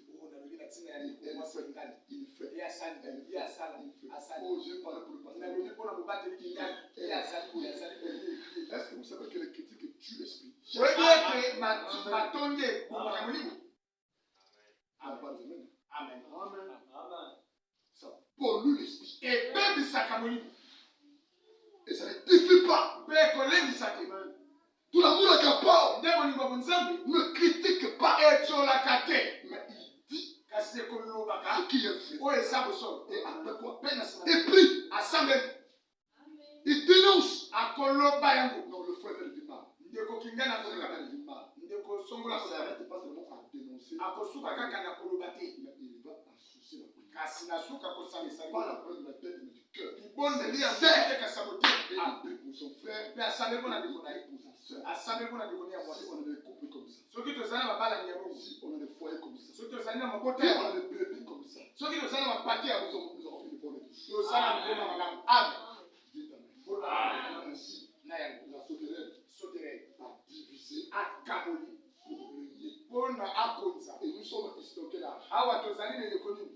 Il fait. Oh, j'ai parlé pour le pasteur. Est-ce que vous savez que les critiques tuent l'esprit? Amen. Ça pollue l'esprit. Et ça ne diffuse pas. Tout l'amour accapare. Ne critique pas. Mais il dit ce qui est fait. Et après quoi? Il prie. Il dénonce. Non, le frère elle vit mal. Elle vit mal. Ça n'arrête pas seulement à dénoncer. Mais il va associer la prière. Pas la prière de la tête, mais du cœur. Et il prie pour son frère. Il prie pour sa soeur. Si on a des couples comme ça. Si on a des foyers comme ça. Si on a des brebis comme ça. Nous aurons une bonne église. Dites Amen. Ainsi, la sauterelle a divisé pour régner. Et nous sommes ici dans quel âge?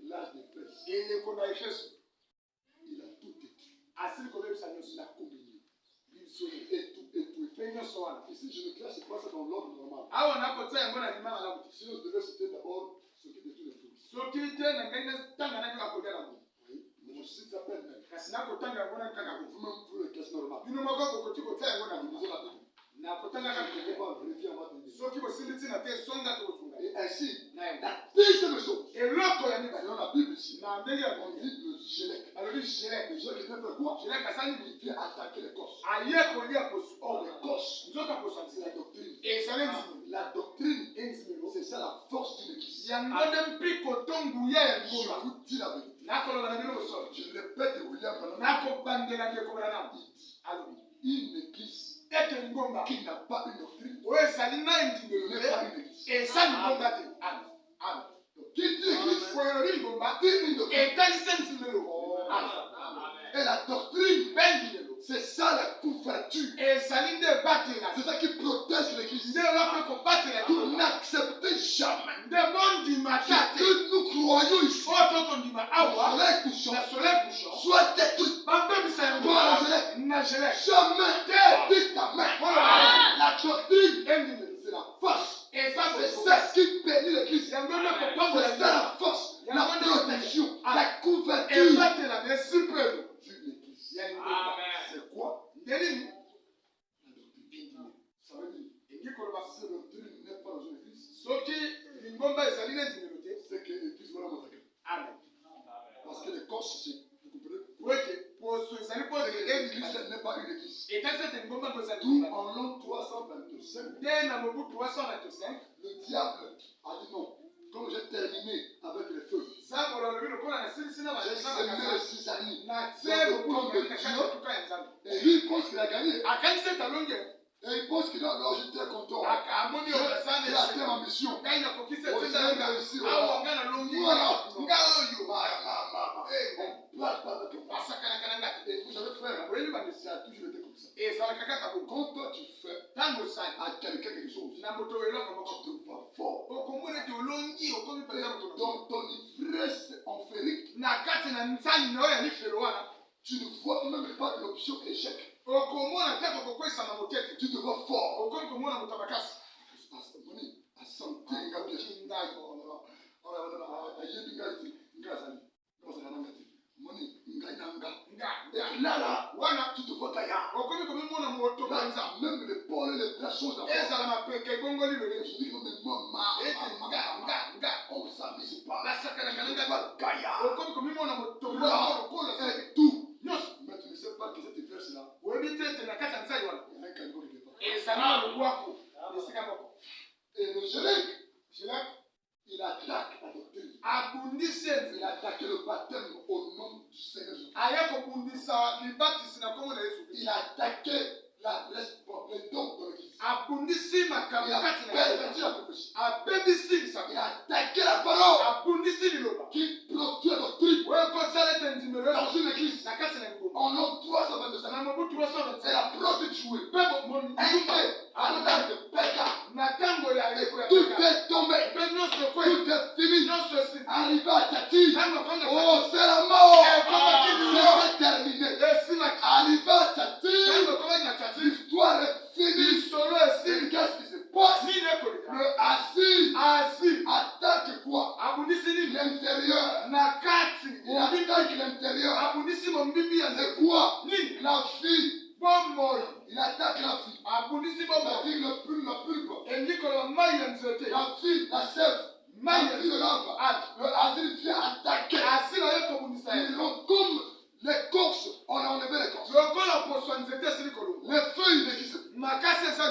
L'âge des fesses. Il a tout détruit. La communion. Et tout. Ici, je ne classe pas ça dans l'ordre normal. Sinon, je devais citer d'abord ce qui détruit les fruits. Oui, mais je cite la peine même. Vous-même, vous le classez normal. Nous lisons la Bible. Et ainsi, la deuxième chose, selon la Bible ici, on dit le gélec. Le gélec vient faire quoi? Il vient attaquer l'écorce. Or, l'écorce, c'est la doctrine. La doctrine, c'est ça la force d'une église. Je vous dis la vérité. Je répète William Branham. Il dit, une église qui n'a pas une doctrine n'est pas une église. Donc, qui dit église dit une doctrine. Et la doctrine, c'est ça la couverture. C'est ça qui protège l'église. Vous n'acceptez jamais que nous croyons ici. Le soleil couchant soit détruit. Jamais dit ta main. La doctrine, c'est la force. C'est ça qui bénit l'église. C'est ça la force, la protection, la couverture sur l'église. C'est quoi? La doctrine. Ça veut dire, si la doctrine n'est pas dans une église, c'est que l'église va la massacrer. Parce que les corps, vous comprenez? L'église n'est pas une église. Tout en l'an 325, le diable a dit non. Comme j'ai terminé avec les feux, j'ai semé les 6 années dans le camp de Dieu, et lui il pense qu'il a gagné. Et il pense qu'il a alors j'étais content. J'ai atteint ma mission. J'ai réussi. Voilà. On place pas de toi. Et vous savez frère, ça a toujours été comme ça. Quand toi tu fais à quelqu'un quelque chose, tu te vois fort. Et dans ton ivresse enférique, tu ne vois même pas l'option échec. Tu te vois fort. Et là, tu te vois gaillard. Là, même l'épaule, les bras changent la forme. Je dis que on s'amuse pas. Tu te vois gaillard. Et tout. Mais tu ne sais pas que cette verse-là, il y a un caniveau quelque part. Et le Jérek, il attaque la doctrine. Il a attaqué le baptême au nom du Seigneur Jésus. Il a attaqué les dons de l'église. Il a perverti la prophétie. Il a attaqué la parole qui produit la doctrine dans une église. En l'an 325, c'est la prostituée. Un âge de pécat. Tout est tombé. Tout est fini. Arrivé à Tati. Oh, c'est la mort. C'est terminé. Arrivé à Tati. L'histoire est finie. Qu'est-ce qui se passe? Le assis attaque quoi? L'intérieur. Il attaque l'intérieur. C'est quoi? La fille. Il attaque la fille. C'est-à-dire la pulpe. La fille, la sève. La fille de l'arbre. Le asile vient attaquer. Ils ont comme les corses. On a enlevé les corses. Les feuilles n'existent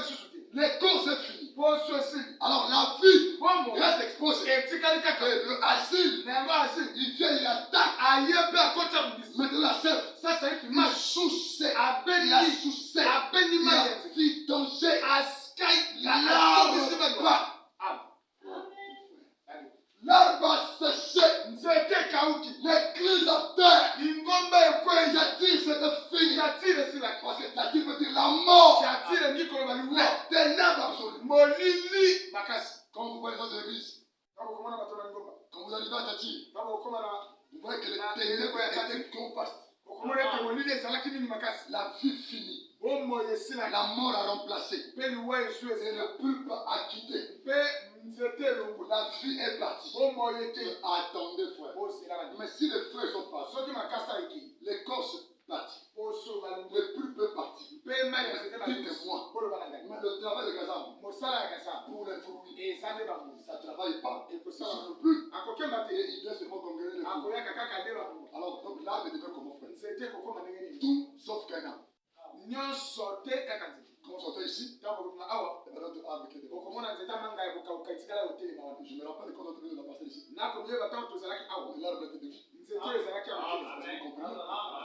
plus. Les corses c'est fini. Alors la fille reste exposée. Et le asile, il vient, il attaque. Maintenant la sève. Il a soucé. Il a soucé. Il a vidangé. L'arbre a séché. L'église à terre. J'attire cette fille. Parce que t'attire veut dire la mort. Les ténèbres absolues. Quand vous voyez dans l'église, quand vous arrivez à Tati, vous voyez que les ténèbres étaient compactes. La vie finie. La mort a remplacé. Et le pulpe a quitté. La vie est partie. Attendez, frère. Mais si les frères sont partis, les corps sont partis. Le pulpe est parti. Dites-moi. Mais le travail de Gazam, pour les fruits, ça ne travaille pas. Il ne souffre plus. Et il vient seulement congréger les fruits. Alors, donc l'arbre devient comment, frère? Tout sauf Canaan. Quand on sortait ici, il y avait d'autres arbres qui étaient devant. Je me rappelle quand on était venu la passer ici. L'arbre était devant.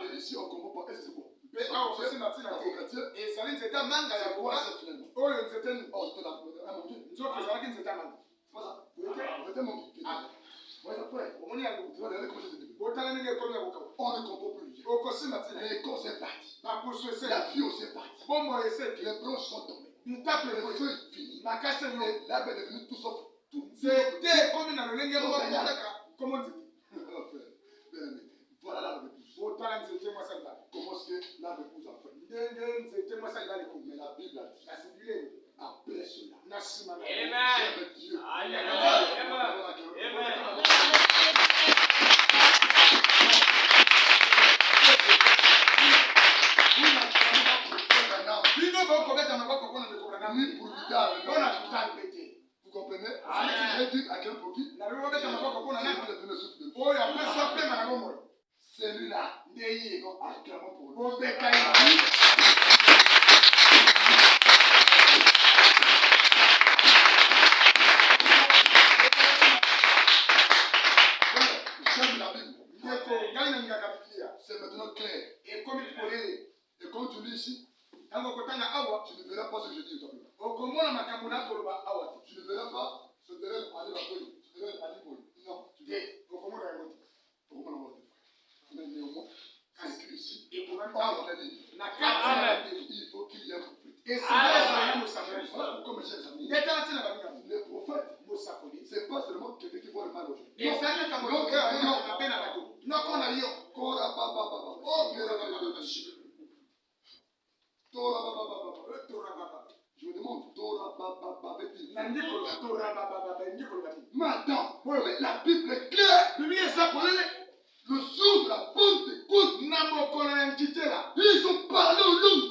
Et ici, on ne comprend pas. Et c'est quoi? C'est quoi cette finalement? Oh, c'était un manger. C'est pas ça? C'était un manger. Ouais, ça frère. Tu vas regarder comment c'était devenu. On ne comprend plus Dieu. L'école c'est parti. La vie aussi est partie. Les branches sont tombées. Le feu est fini. Et l'arbre est devenu tout sauf tout. Voilà l'arbre épouse. Comment est-ce que l'arbre épouse a fait? Mais la Bible a dit après cela. J'aime Dieu. Vous comprenez? Je vais dire à quel profit? Celui-là, donc acclamons pour lui. J'aime la Bible. C'est maintenant clair. Et comme tu lis ici, tu ne verras pas ce que je dis. Tu ne verras pas ce terrain aller la feuille. Tu verras aller pour lui. Non, tu verras. Mais néanmoins, c'est écrit ici. Il faut qu'il y ait un prophète. Voilà pourquoi, mes chers amis, le prophète, c'est pas seulement quelqu'un qui voit le mal aujourd'hui. Je me demande, mais attends, la Bible est claire. Le jour de la Pentecôte, ils ont parlé au loup.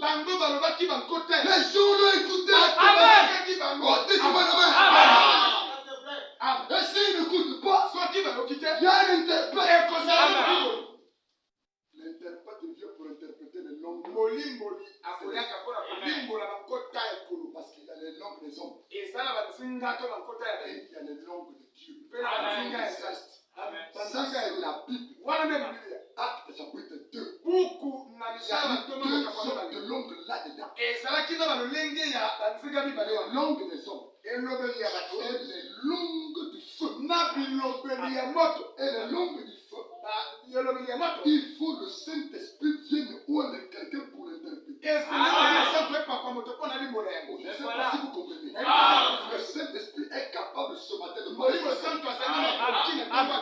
Les gens l'ont écouté. Amen. Oh, dites-moi amen. Et s'ils n'écoutent pas, il y a un interprète. L'interprète vient pour interpréter les langues. Parce qu'il y a les langues des hommes. Et il y a les langues de Dieu. Ça, c'est la Bible. Acte chapitre 2. Il y a deux sortes de langues là-dedans. Les langues des hommes. Et les langues du feu. Et les langues du feu. Il faut le Saint-Esprit vienne ou quelqu'un pour l'interpréter. Je ne sais pas si vous comprenez. Le Saint-Esprit est capable ce matin de parler.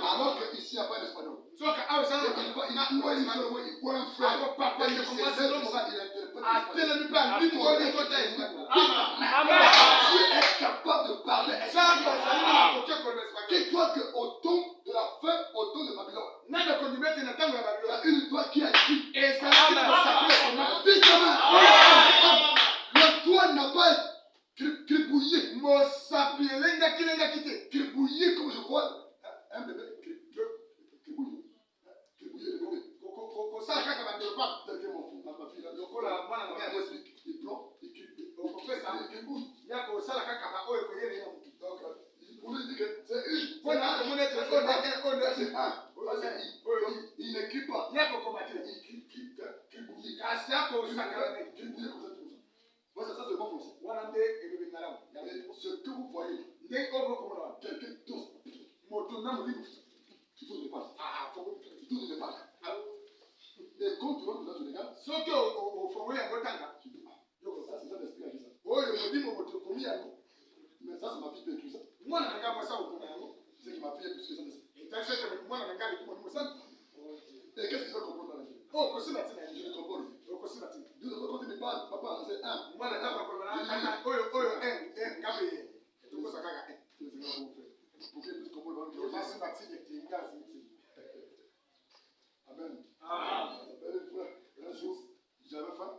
Alors qu'ici, il n'y a pas d'espagnol. Il voit un frère. Dieu est capable de parler. Dis-toi qu'au temps de la fin, au temps de Babylone, il y a une toit qui a écrit. Le toit n'a pas cribouillé. Cribouillé comme je vois un bébé. Cribouillé le bébé. Ma fille là, il plombe, il cribouille. Donc, pour lui dire que c'est une. Il n'écrit pas. Il cribouille. Voilà, ça c'est le bon français. Ce que vous voyez, quelqu'un tous. Tu tournes les pages. Tu tournes les pages. Et quand tu rentres dans le regard, tu dis, ça c'est ça l'esprit a dit ça. Mais ça c'est ma fille qui a écrit ça. C'est que ma fille est plus que ça. Et qu'est-ce que tu vas comprendre dans la vie? Je ne comprends rien. Dieu quand il me parle, papa, c'est un. Pour qu'il puisse comprendre. Amen. Un jour, j'avais faim.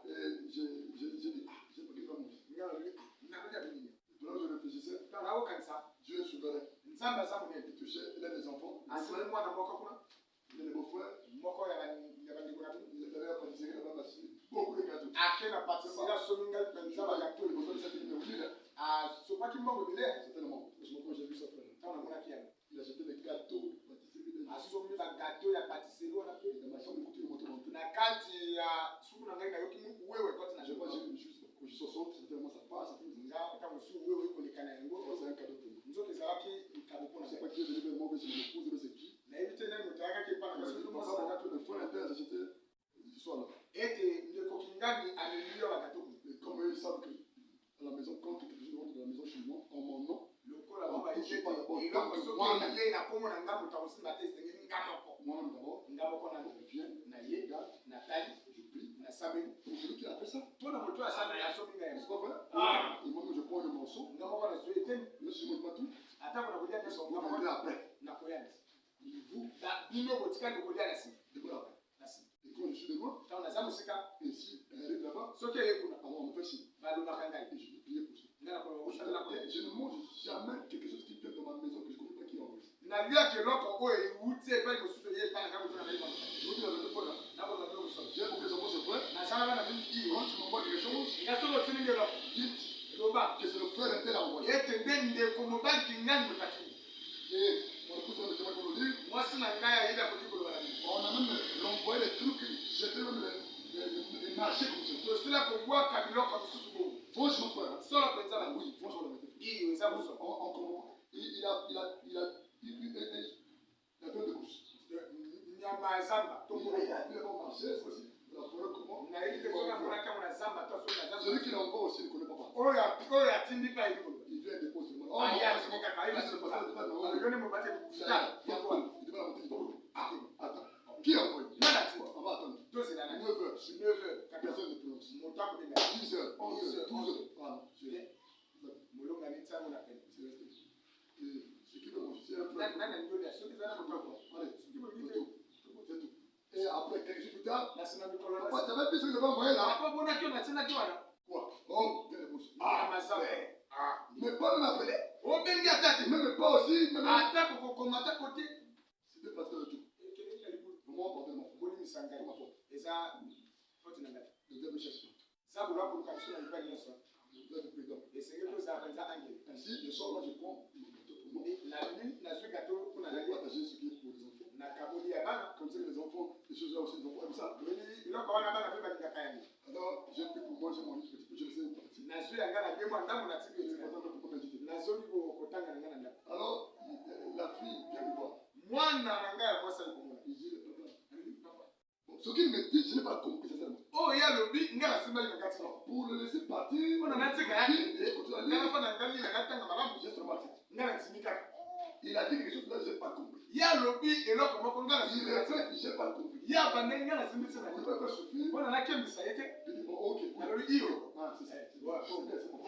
Et j'ai dit, j'ai pas qu'il va manger. Pendant que je réfléchissais, Dieu est souverain. Il touchait, il a des enfants. Il a des beaux-frères. Il est allé à la pâtisserie, il a acheté beaucoup de gâteaux. Je certainement. Je me quand j'ai vu ça frère. Il a acheté des gâteaux, pâtisserie. Il a ma chambre, écoute, il est monté dans tout. Je suis 60, certainement ça passe. C'est un cadeau pour moi. Je ne sais pas qui est venu vers moi, mais c'est mon épouse, mais c'est qui. comme eux, ils savent que à la maison, quand quelque chose rentre dans la maison chez moi, en mon nom, moi-même d'abord, je viens, je prie. Pour celui qui a fait ça. N'est-ce pas vrai? Et moi-même, je prends le morceau. Je ne mange pas tout. Vous vendrez après. Vous, décollez après. Et quand je suis de loin, et si elle arrive là-bas, alors on me fait signe. Et je vais prier pour ça. Je ne mange jamais quelque chose qui vient dans ma maison que je ne connais pas qui est enregistré. Je vous dis la vérité, voilà. J'ai pour que les enfants se prennent. Quand tu m'envoies quelque chose, dites que c'est le frère et tel envoyé. Et mon épouse va me dire qu'on le dit. On a même envoyé les trucs, j'étais même les marchés comme ça. Franchement, frère. Oui, franchement, on comprend. Il a peur de couche. Il a marché, c'est aussi. Celui qui l'envoie aussi ne connaît pas. Il vient déposer moi. Attends. Qui a envoyé? On va attendre. 9h. Personne ne prononce. 10h, 11h, 12h. Ah non, c'est resté. Ce qui veut manger, c'est un frère. Allez, c'est tout. Et après, quelques jours plus tard, papa, tu avais vu ce que j'avais envoyé là? Quoi? Oh, viens les bouches. Mais pas même appelé. Même pas aussi. C'était pas de tout. Comment pardonne mon frère? Ma faute. Le diable cherche pas. Le diable est prudent. Ainsi, le soir, là, je prends mon gâteau pour moi. Je vais partager ce qui est pour les enfants. Comme ça, les enfants, les choses là aussi, les enfants aiment ça. Alors, j'ai pris pour moi, j'ai mangé petit peu, j'ai laissé une partie. Alors, la fille vient me voir. Il dit, papa. Bon, ce qu'il me dit, je n'ai pas compris, sincèrement. Pour le laisser partir, j'ai il a dit quelque chose là, je n'ai pas compris. Il répète, je n'ai pas compris. Il va faire suffire. Il dit, bon, ok. Ah, c'est ça. C'est bien, c'est bon.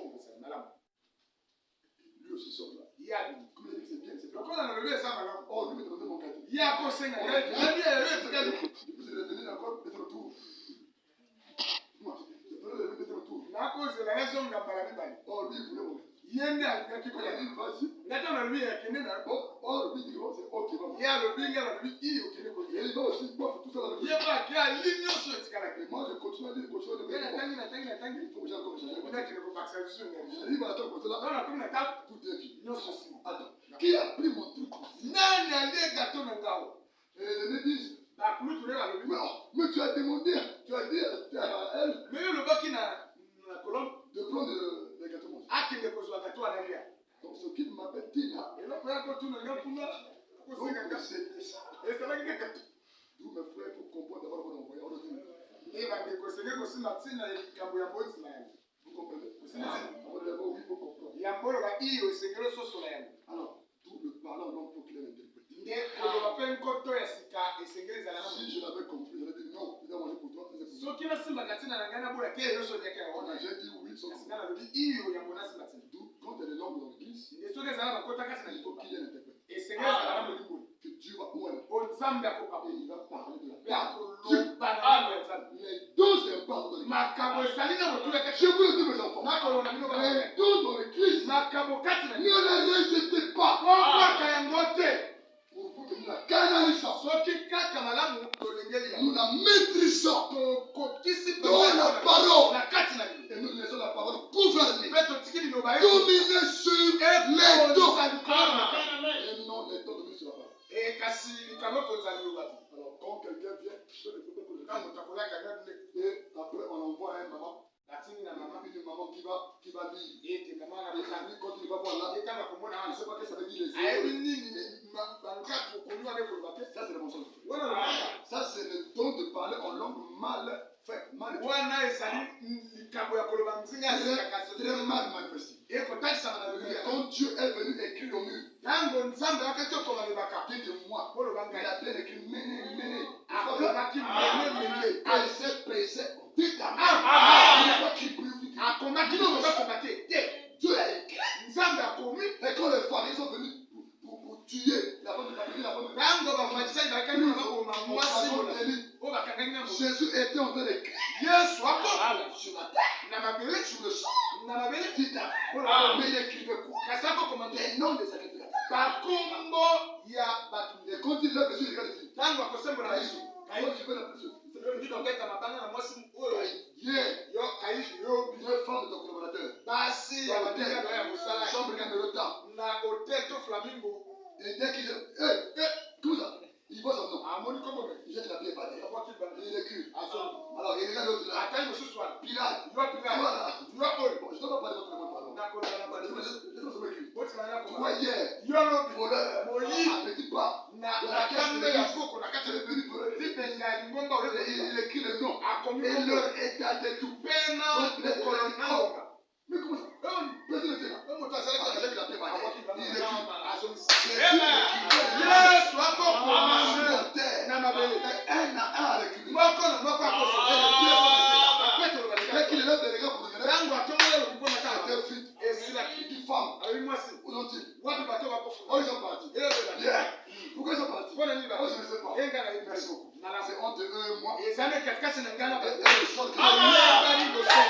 Lui aussi sort là. Comme il a dit que c'est bien, c'est bien. Oh, lui m'a donné mon gâteau. Du coup, c'est revenu encore, mettre le tour. Moi, je peux le mettre le tour. Oh, lui, il voulait mon gâteau. Il a dit, vas-y. Oh, lui, il dit, c'est ok, va. Et il va aussi boire tout ça là. Et moi, je continue à dire, Il faut que j'ai encore changé. Il va attendre comme ça là. Tout est fini. Attends, qui a pris mon truc? Et les aînés disent, mais tu as demandé, tu as dit à elle de prendre les gâteaux manger. Donc ce qu'il m'appelle dit là, c'était ça. D'où mes frères, il faut comprendre d'abord qu'on envoie. Vous comprenez? Oui, il faut comprendre. Alors, tout le parlant, donc, il faut qu'il ait l'interprète. Si je l'avais compris, j'aurais dit non, il a mangé pour toi, c'est pour toi. J'ai dit oui, sans d'où, quand il y a des langues dans l'église, il faut qu'il y ait l'interprète. Que Dieu va où aller. Et il va parler de la part de Dieu. Les dons s'impartent dans l'église. Je vous le dis, mes enfants. Les dons dans l'église, ne les rejetez pas. Pour vous que nous la canalisons. Nous la maîtrisons dans la parole. Et nous laissons la parole gouverner. Dominer sur les dons. Et non les dons dominent sur la parole. Alors quand quelqu'un vient, et après on envoie un maman. Une maman qui va lire. Et lui, quand il va voir là, il ne sait pas que ça veut dire les yeux. Ça, c'est le mensonge. langue mal faite, mal wana ezali likambo ya koloba nzinga très mal manifestée. ekotangisa malobeli ya Quand Dieu est venu écrire au mur, ntango nzambe akati okomalobaka dites-moi, koloba il ngai a bien écrit méné, méné. akomaki mene Pressé, pressé. Dites Amen. Il n'a pas écrit plus vite. akomaki nokobakoba te te Dieu a écrit. nzambe akomi Et quand les pharisiens sont venus pour tuer la femme de Papélie, la femme de ntango bafarisayi bakaki bakoma mwasi oyo bakangaki na Jésus était en train d'écrire yesu akoma sur la terre, na mabele sur le sang. na mabele Dites Amen. Mais il écrivait quoi? kasi akokoma te Les noms des sacrificateurs. bakombo ya bato Et quand il lève les yeux, il regarde ici. ntango akosembola yesu Quand tu veux la plus ndikobeta mabanga na mwasi oyo hier, yo kaifi yo deux femmes de ton collaborateur. basi ya batingano ya mosala Chambre numéro temps. na hotel to flamingo Et dès qu'il dit, tout ça, il voit son nom. amoni kombo Il jette la pierre par terre. abwaki bana Il écrit. asomi Alors, il regarde l'autre là. atai mosusu wana Pilate. yo pilai Voilà. yo oyo Bon, je ne dois pas parler votre nom, pardon. nakolala na bana Laisse-moi se m'écrire. botikana Toi, koma hier, yo lobi voleur, moyi petit pas. na kambe ya koko na kati Tu es venu voler. lipenga ya lingomba oyo Il écrit le nom. akomi Et kombo l'heure est date et tout. pena mokolo nangoka Mais comment ça? Personne n'était là. moto Ah, azalaki j'ai la pierre par terre. Il écrit. azongisi Jésus yesu akokoma sur la terre. na mabele Un à un avec lui. moko na moko Dès qu'il lève les regards pour regarder, ntango atombola lokubo na kaka c'était vite. esilaki Il dit femme. abi mwasi Où sont-ils? wapi bato bakofu Oh, ils sont partis. Yeah. Pourquoi ils sont partis? mpona nini Oh, je ne sais pas. enga na yebi Merci beaucoup. nala C'est entre eux et moi. eza na katikati na ngai na Et bato le sol que ayebani losolo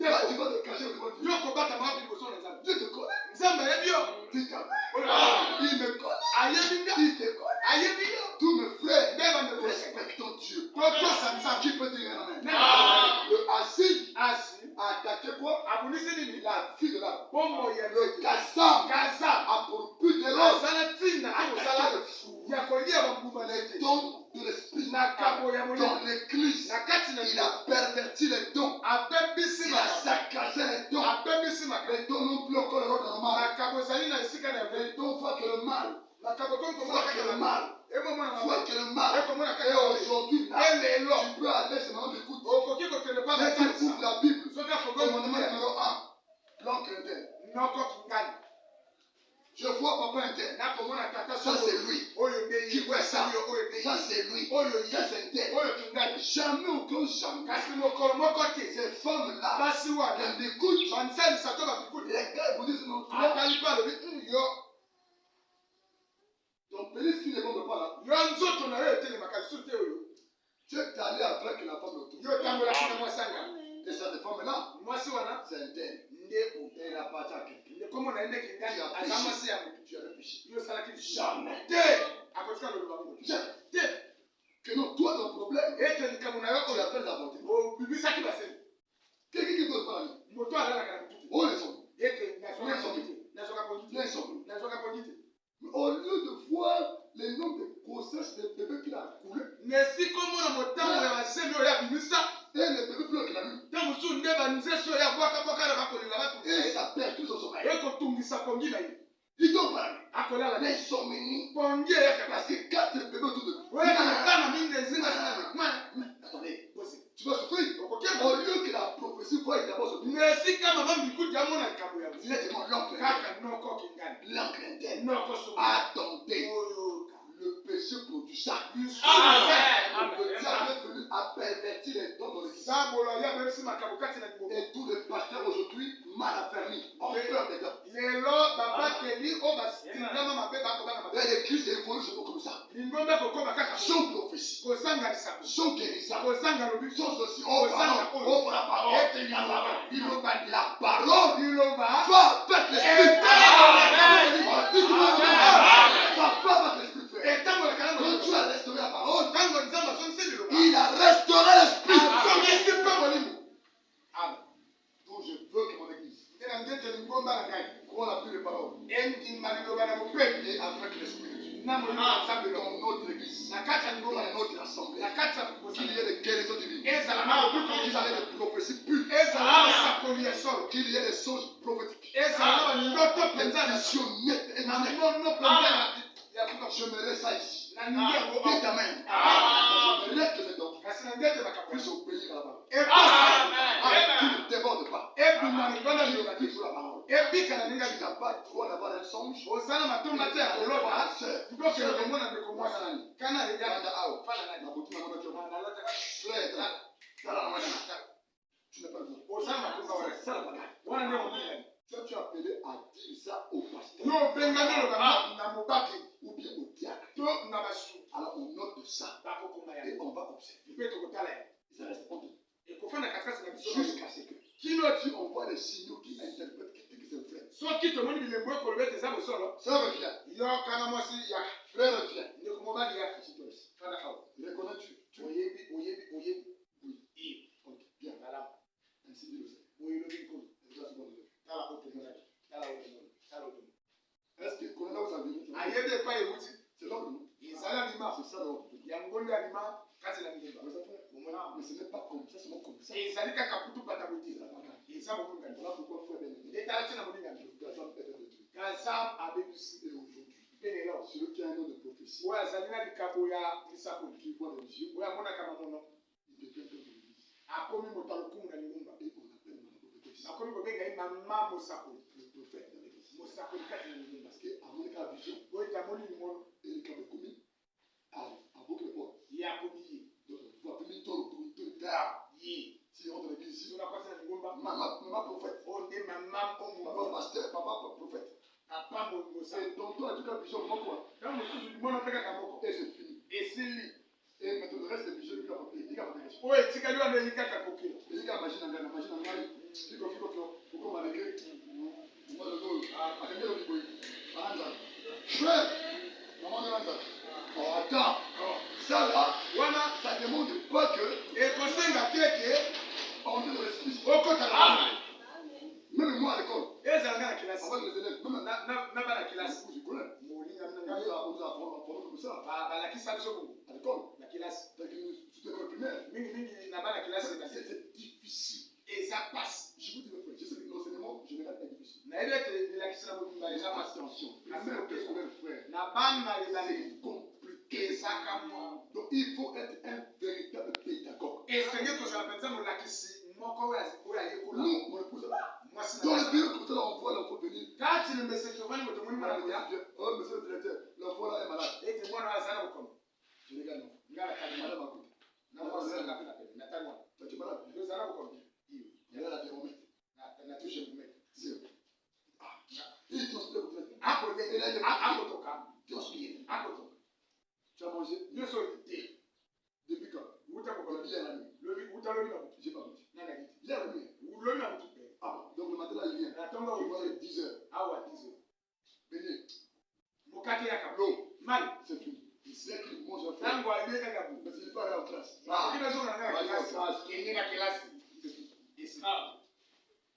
tu vas te cacher devant Dieu. yo kobata mapi liboso na nzambe Dieu te connaît. nzambe ayebi yo Il te connaît. ayebi nga Il te connaît. ayebi yo Tous mes frères, nde bandeko respectons Dieu. totosa nzambe Qui peut dire un amen? nde Le Assis asi a attaqué quoi? abundisi nini La fille de la. bombo ya Le Kassam kaza a pour but de l'homme azala ntina to kosala attaquer le fou. ya kolia bambuma na Les ete dons de l'esprit. na kabo ya Dans molimo l'église, na kati na il a perverti les dons. abebisi Il a saccagé les dons. abebisi makambo Les dons n'ont plus encore le rôle normal. makambo ezali na esika na Les dons voient que le mal. makambo Voient que le tonkomona mal. ekomona Voient que le mal. ekomona Et kaka aujourd'hui, là, elelo tu peux aller, c'est maintenant d'écoute. okoki kokende pa Dès qu'il basalisa ouvre la Bible, soki afogoki commandement numéro 1, l'oncle interne. noko kingani Je vois papa interne. nakomona tata Ça, c'est lui. oyo Qui fait ça? ndeyi oyo ndeyi Ça, c'est lui. oyo Ça, c'est interne. oyo kingani Jamais, aucun jamais. kasi mokolo moko te Ces femmes-là, basi wana elles m'écoutent. bansalisa to bakikuti Les gars, ils vous disent non, toi, atali mpe alobi yo ton pénis qui ne compte pas là. yo nzoto na yo etelemaka lisusu te oyo Tu es allé avec la femme de tout. yo tambolaki na mwasanga Et cette femme-là, mwasi wana c'est interne. ndeko Elle appartient à quelqu'un. ndekombo na ye nde kingani aza mwasi ya motu Tu as réfléchi. yo osalaki Jamais. te akotika loloba ngo Jamais. te Que non, toi, ton problème, ete likambo na yo tu oyo l'appelles la bonté. obibisaki baseni Quelqu'un qui peut parler. moto alalaka na motu Oh, les hommes. ete nazwaka pondi te Les hommes. nazwaka pondi te Mais au lieu de voir les noms de grossesse des bébés qu'il a coulés, mesi komona motango ya basemi oyo abimisa et les bébés pleurent qu'il a eu, ntango mosusu nde banzesi oyo abwakabwaka na bakolinga et batungisa ça perd tout son sommeil. ekotungisa pongi na ye Ils t'ont parlé. akolala te L'insomnie. pongi eyaka Parce kasi que quatre bébés autour de lui. oyaka motana mingi ezinga Attendez, tu vas souffrir. okokema Au lieu que la prophétie voie d'abord se na esika mama mbikuti amona likambo ya Il est mon l'oncle. kaka noko kingani L'oncle interne. noko so Attendez. oyo Le péché produit ça. lisusu Le diable est venu à pervertir les dons dans l'église. zabolo ya bebisi makambo kati na libomo Et tous les pasteurs aujourd'hui, mal affermis, ont peur des dons. lelo babakeli oyo batingama mabe bakobana Et mabe l'église évolue surtout comme ça. lingombe kokoma kaka Sans prophétie, kozanga lisambo sans guérissable, kozanga lobi sans ceci, oh pardon, oh pour la parole, la parole liloba va avec l'esprit. Ça va avec l'esprit. etambolaka na Quand tu as restauré la parole, ntango nzambe asomisi liloba il a restauré l'esprit. asomisi mpe molimo Donc je veux que mon église nde na ndete lingomba na ngai croit la pluie des paroles endima liloba na mopepi et avec l'esprit. na molimo ya nzambe Dans lo notre église, na kati ya lingomba dans notre assemblée, na kati ya qu'il y kosala ait des guérisons divines, ezala na lobiko qu'il y ait nzambe des prophéties pures, ezala na masakoli ya solo qu'il y ait des choses prophétiques, ezala na bandoto des mpenza na visions nettes et na claires. mono mpenza ya Je mettrai ça ici. Na ninge ngo Dis ta main. Je mettrai que ces doctrines kasi na ngete bakapo puissent obéir à la parole. e Tu ne débordes pas. bimani bana Tu liyoka appuies sur la parole. e kana ninga Tu n'as pas droit d'avoir un songe. osana matomba te ya kolona ndoko ke mona ndeko mwana Nani? kana ya Anda au. fala nani Na botu na mama tu. na lata Frère, tala na mwana. Tu n'as pas le droit. osana matomba wala Ça la bagaille. wana ndio mwana Toi, tu es appelé à dire ça au pasteur. yo benga ndolo kama na mobaki Ou bien au diacre. to na basu Alors on note ça. bako kuma ya Et on va observer. ipeto kotala ya Ça reste entre nous. e kofana katikati na biso Jusqu'à ce que. kino Si on voit les signaux qui interprètent qui disent que c'est vrai. soki tomoni bilembo ekolobete eza bosolo Sœur revient. yo kana mwasi ya Frère revient. ndeko mobali ya Si toi aussi. fana awa Reconnais-tu? Tu es. oyebi Oui. iyo Ok. Bien. malamu Ainsi dit le Seigneur. oyelobi nkolo Et ça, c'est bon. tala otomonaki tala otomoni tala otomoni Est-ce qu'il connaît là où ça vient? ayebi epai ewuti C'est l'ordre, non? ezali alima C'est ça l'ordre. ya ngondo alima kati na ngimba Mes enfants, omona mais ce n'est pas comme ça, c'est mon comme ça. ezali kaka putu pata C'est bote la bagaille. eza mokongani Voilà pourquoi frère bien-aimé, nde tala ntina molingani le gazam est de Dieu. gazam abebisi Et aujourd'hui, mpe lelo celui qui a un nom de prophétie, oyo azali na likambo ya lisakoli qui voit les yeux, oyo amonaka mamono il devient père de l'église. akomi moto alokumu na lingumba Et on appelle maintenant le prophétie. nakomi kobenga ye mama mosakoli Le prophète de l'église. mosakoli kati na lingumba Parce qu'avant le cas vision, oyo tamoni limono et le cas de commis, à beaucoup de portes. ye akomi ye Donc, vous avez mis tout le terre. ye Si on rentre dans l'église ici, soki akwasi na lingumba maman prophète, oyo nde mama papa omomo pasteur, papa prophète. papa mosakoli Et tonton a dit que vision, moi quoi. ntango mosusu limono mpe kaka moko Et c'est fini. esili Et maintenant le reste des visions, il y a pas de oyo etikali wana eyi kaka kokila il y a machine en gagne, fiko pourquoi malgré moi le dos, à quel niveau il faut Anza. Frère, maman de Anza. Oh, attends, ça là, wana ça demande pas que ekosenga teke on te respire. okotala Même moi à l'école, ezalanga na kilasi avec les élèves, même na bana kilasi je connais. molinga On minanga nous a appris comme ça balakisa biso bongo à l'école. na kilasi Dès que nous c'était l'école primaire, mingimingi na bana kilasi c'était difficile. eza pasi Je vous dis mes frères, je sais que l'enseignement général est difficile. nayebi ete elakisa na mobimba eza pasi Attention, même que sur les frères, na bana ezali c'est compliqué. ezaka mwa Donc il faut être un véritable pédagogue. esenge kozala mpenza molakisi moko oyo ayekola Nous, mon épouse, mwasi dans na le bureau, comme ça, là, on voit l'enfant venir. kati na message ovani moto moni mwana koya Oh, monsieur le directeur, l'enfant là est malade. ete mwana oyo aza na bokono Je regarde l'enfant. ngala kali Madame à côté. na mwasi na kape na pele na tangwa Toi, tu es malade. ndio zana bokono iyo Il est là, la thermomètre. na tushe kumeka C'est. Ah, il transpire comme ça. hapo ndio hapo toka Transpire. hapo toka Tu as mangé ndio so te depuis quand? uta bokono Hier la nuit. lobi uta lobi na J'ai pas mangé. nana dit Hier la nuit. lobi na mutu pe Ah, donc le matin là, il vient. na tonga Il voit uite les 10 heures. awa dizo Venez. mukati ya kablo L'eau, mali c'est fini. Dès qu'il mange un peu. tango alieka kabu Mais il n'est pas allé en classe. kile zo na kilasi kenge na kilasi C'est fini. esi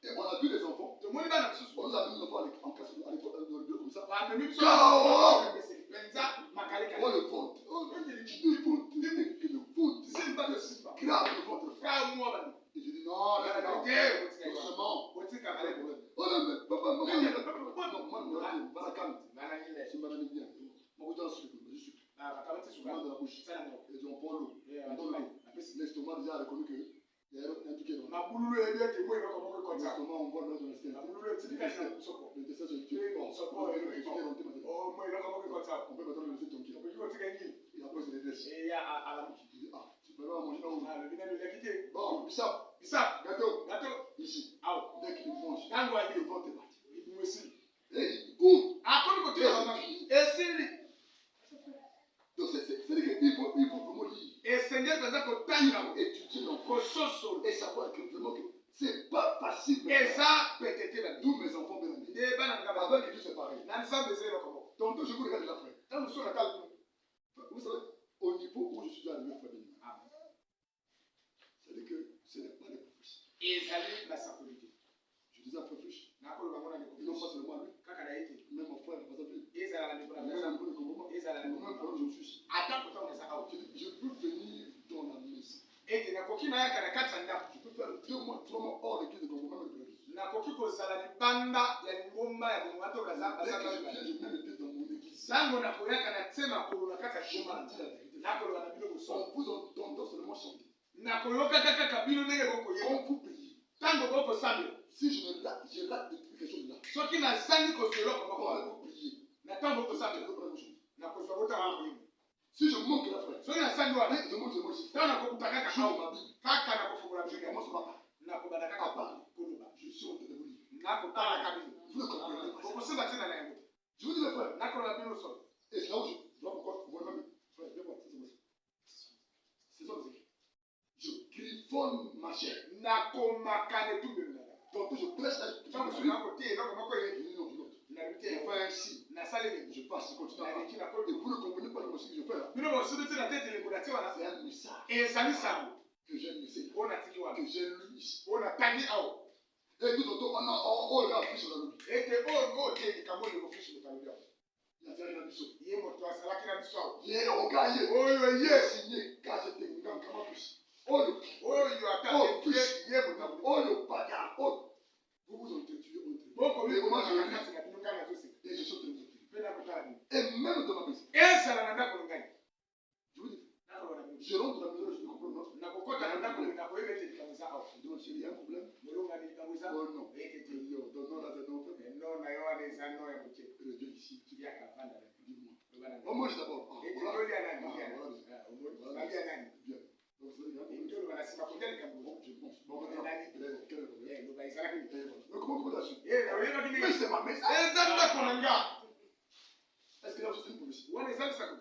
Et on a vu les enfants. to moni bana susu On nous a vu les enfants en classe, à l'école, dans le bureau comme ça. ba memi biso Kao! penza makalika Oh le ventre. Oh le ventre. Le ventre. simba de simba Grave le ventre. ka mo bani Et je dis non, là, la non. de Non seulement. otika Pas de kale problème. Oh non, mais papa, maman, non, moi, non, voilà, calme. bana nyile C'est madame bien. Moi, je suis je suis. na bakamati Je suka mange dans la bouche. sana no Et on prend l'eau. eh On donne l'eau. L'estomac déjà a reconnu que il y a un truc qui est dans mabululu ebete mo ino ko ko ta l'estomac, on voit dans l'intestin. mabululu etika na soko L'intestin, c'est le truc. Bon, Soko, il est rentré maintenant. o mo ino ko ko ta On peut maintenant le laisser tranquille. ko ko tika ngi Et après, c'est les laisse. e ya alamu Je dis, ah, tu peux pas manger là-haut. na le bina le lekite Bon, bissap, bisa gâteau, gato ici. au Dès qu'il mange, tango le ali ventre est parti. ibumesi Et il ouvre. akomi ko tika mama esili Donc, c'est-à-dire qu'il faut vraiment lire. esenge penza ko Il tanga faut étudier l'enfant. ko soso Et savoir que vraiment que c'est pas facile. Mais eza petete ba tous mes enfants bien aimés. de bana ngaba Avec Dieu, c'est pareil. na nsa bese lo ko Tantôt, je vous regarde la frère. tango so na kal Vous savez, au niveau où je suis arrivé, frère Bénin, c'est-à-dire que ce n'est pas les prophéties. ezali na sakolite Je disais à frère Frisch, na ko ba mona ne ils n'ont ko pas seulement lui, kaka na yete même mon frère, pas appelé. ezala na ndeko na Même pesa au niveau de Congo, ezala na même ndeko problème, je me suis ici. ata ko tawo sa au Je dis, je peux venir dans la maison. ete na koki na yaka na kati ndako Je peux faire 2 mois, 3 mois hors de l'église de Congo, même le na koki kozala libanda ya ngomba ya bomwato kaza Dès que kaza je viens, je mets les pieds dans mon église. Sango na koyaka na tsema kolona kaka Je shoma. m'en dis la vérité. Na kolona na bino On vous entend seulement chanter. na koyoka kaka kabino ndenge bokoyeba. Quand vous priez, Tango boko sambe. si je rate quelque chose là, Soki na sangi kosolo ko quand bako. vous priez, Na tango boko je sambe. ne peux pas vous Na kosoka bota wa koyeba. Si je manque la frère, Soki na sangi wa. je monte moi ici. Tana ko kutaka Je kaka. ma Bible. Kaka na kofungola Je Biblia. commence par là. Na ko badaka kaka koloba. Je suis en train de vous lire. Na ko tala kabino. Vous ne comprenez pas. Boko sema tena na yango. Je vous dis les frères. Na kolona bino so. Et c'est là où je vois pourquoi moi-même, frère, viens voir, c'est ça les écrits. Je griffonne ma chair. Na ko makane tu bino. Donc je prêche la Tango so na ko tie, na ko mako ye. je dis non, je note. Na Je bite. fais ainsi. Na sale Je passe, je continue à na parler. reki na Et ko. vous ne comprenez pas le ce que je fais là. Bino bo subiti na tete le kodati wana. C'est un message E sali sango. que j'ai laissé, Ona tiki wana. que j'ai lu ici. Ona tangi awo. Et tout autour, on regarde plus sur la Bible. Ete o te kamole ko fishi mutalo ya. Il y a rien à dire. Ye moto asalaki na biso awo. Il y a un gars, Oyo il ye. est signé, car j'étais un grand plus. Oh, Oyo ata ye moto. oh, bagarre, oh. Vous vous entretuez entre vous. Boko mi ko ma kati na bino kana zo se. Et je suis en train de vous dire. Pena ko tala ni. Et même dans ma maison, E sala na ndako ngani. je vous dis, Na ko na bino. je rentre dans la maison, je ne comprends pas. Na ko kota na ndako na ko yebe te kamisa awo. Je demande s'il y a un problème. Molonga ni kamisa. Oh non. Ete te. Non, non, là, c'est non. No na yo ane za no ya kuche. Le Dieu ici, tu Ya ka vanda na. dis-moi. Bana. On mange d'abord. Ah, Ete voilà. toli ana ni. Voilà. Voilà. Bia nani. Bien. Donc, c'est bien. Ndio wanasema kwa jani kambo. Bon, je pense. Bon, maintenant, quel est le problème? Ndo baisala ki. Mais comment tu as su? Na wewe kini. Mais c'est ma maison. Ezanda konanga. Est-ce que là, c'est une prophétie? Wana ezali sako.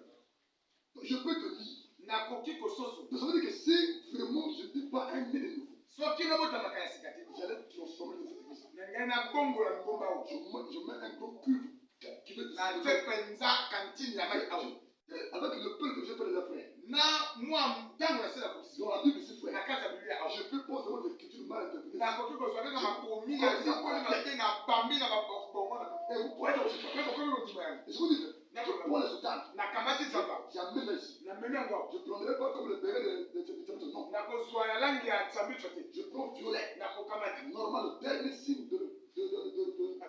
Je peux te dire. Na koki kososo. Donc, ça veut dire que si vraiment je ne dis pas un né de nouveau, Soki na bota makaya sikati. j'allais transformer cette église. Na na bongo la ngomba o. Je mets un gros cube qui veut Na dire. te penza kantini ya mai au. Avec le peu que j'ai fait les affaires. Na moi tangu na sala kosi. Dans la Bible, ici, frère. Na kata Biblia au. Je peux poser vraiment des écritures mal interprétées. Na koki koso avec ma komi na ziko na te na bambi na bongo na. Et vous pouvez aussi faire. Kwa komi ko dimaya. Et je vous dis, Na je prends les soutanes. na kamati zamba. Jamais ici. Na mena ngo. Je ne prendrai pas comme le béret de non. Na kozwa ya langi ya tsambi chote. Je prends violet. Na kokamati. Normal, le dernier signe de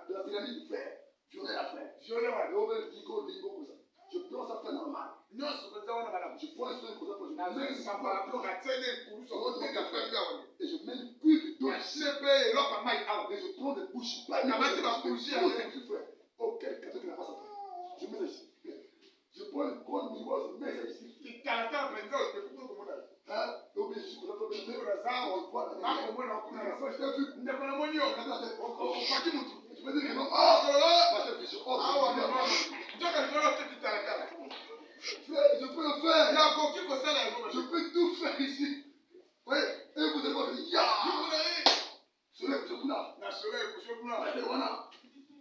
la pyramide, frère. Violet la frère. Jole wa. Et on va lingo, comme ça. Je prends ça, frère, normal. Nyonso koza wana malamu. Je prends un signe comme ça, Na je mets samba ko na tele kuruso ko te ka fanga wana. et je mets une cuve d'eau. Na sepe eloko mai au. Et je prends des bouches. Kamati ba bougie, frère. Oh, quel cadeau qui n'a pas ça, frère. Je mets ça ici. Je prends une grande miroir, je mets ça ici. Kikalata penza o te kuno ko mona. Hein? Et au milieu, je suis comme ça, je mets Ora za o voilà. na ko mona ko na. Je t'ai vu. Ndeko na monyo. O paki mutu. Je me dis que non. Ah, Ma chère vision. Oh, awa frère, na. Joka ndoro te kitalata. je peux le faire. Ya ko kiko sala ngo. Je peux tout faire ici. Oui, et vous allez voir, ya! C'est là que je là. Na sole ko shokuna. Parce que voilà,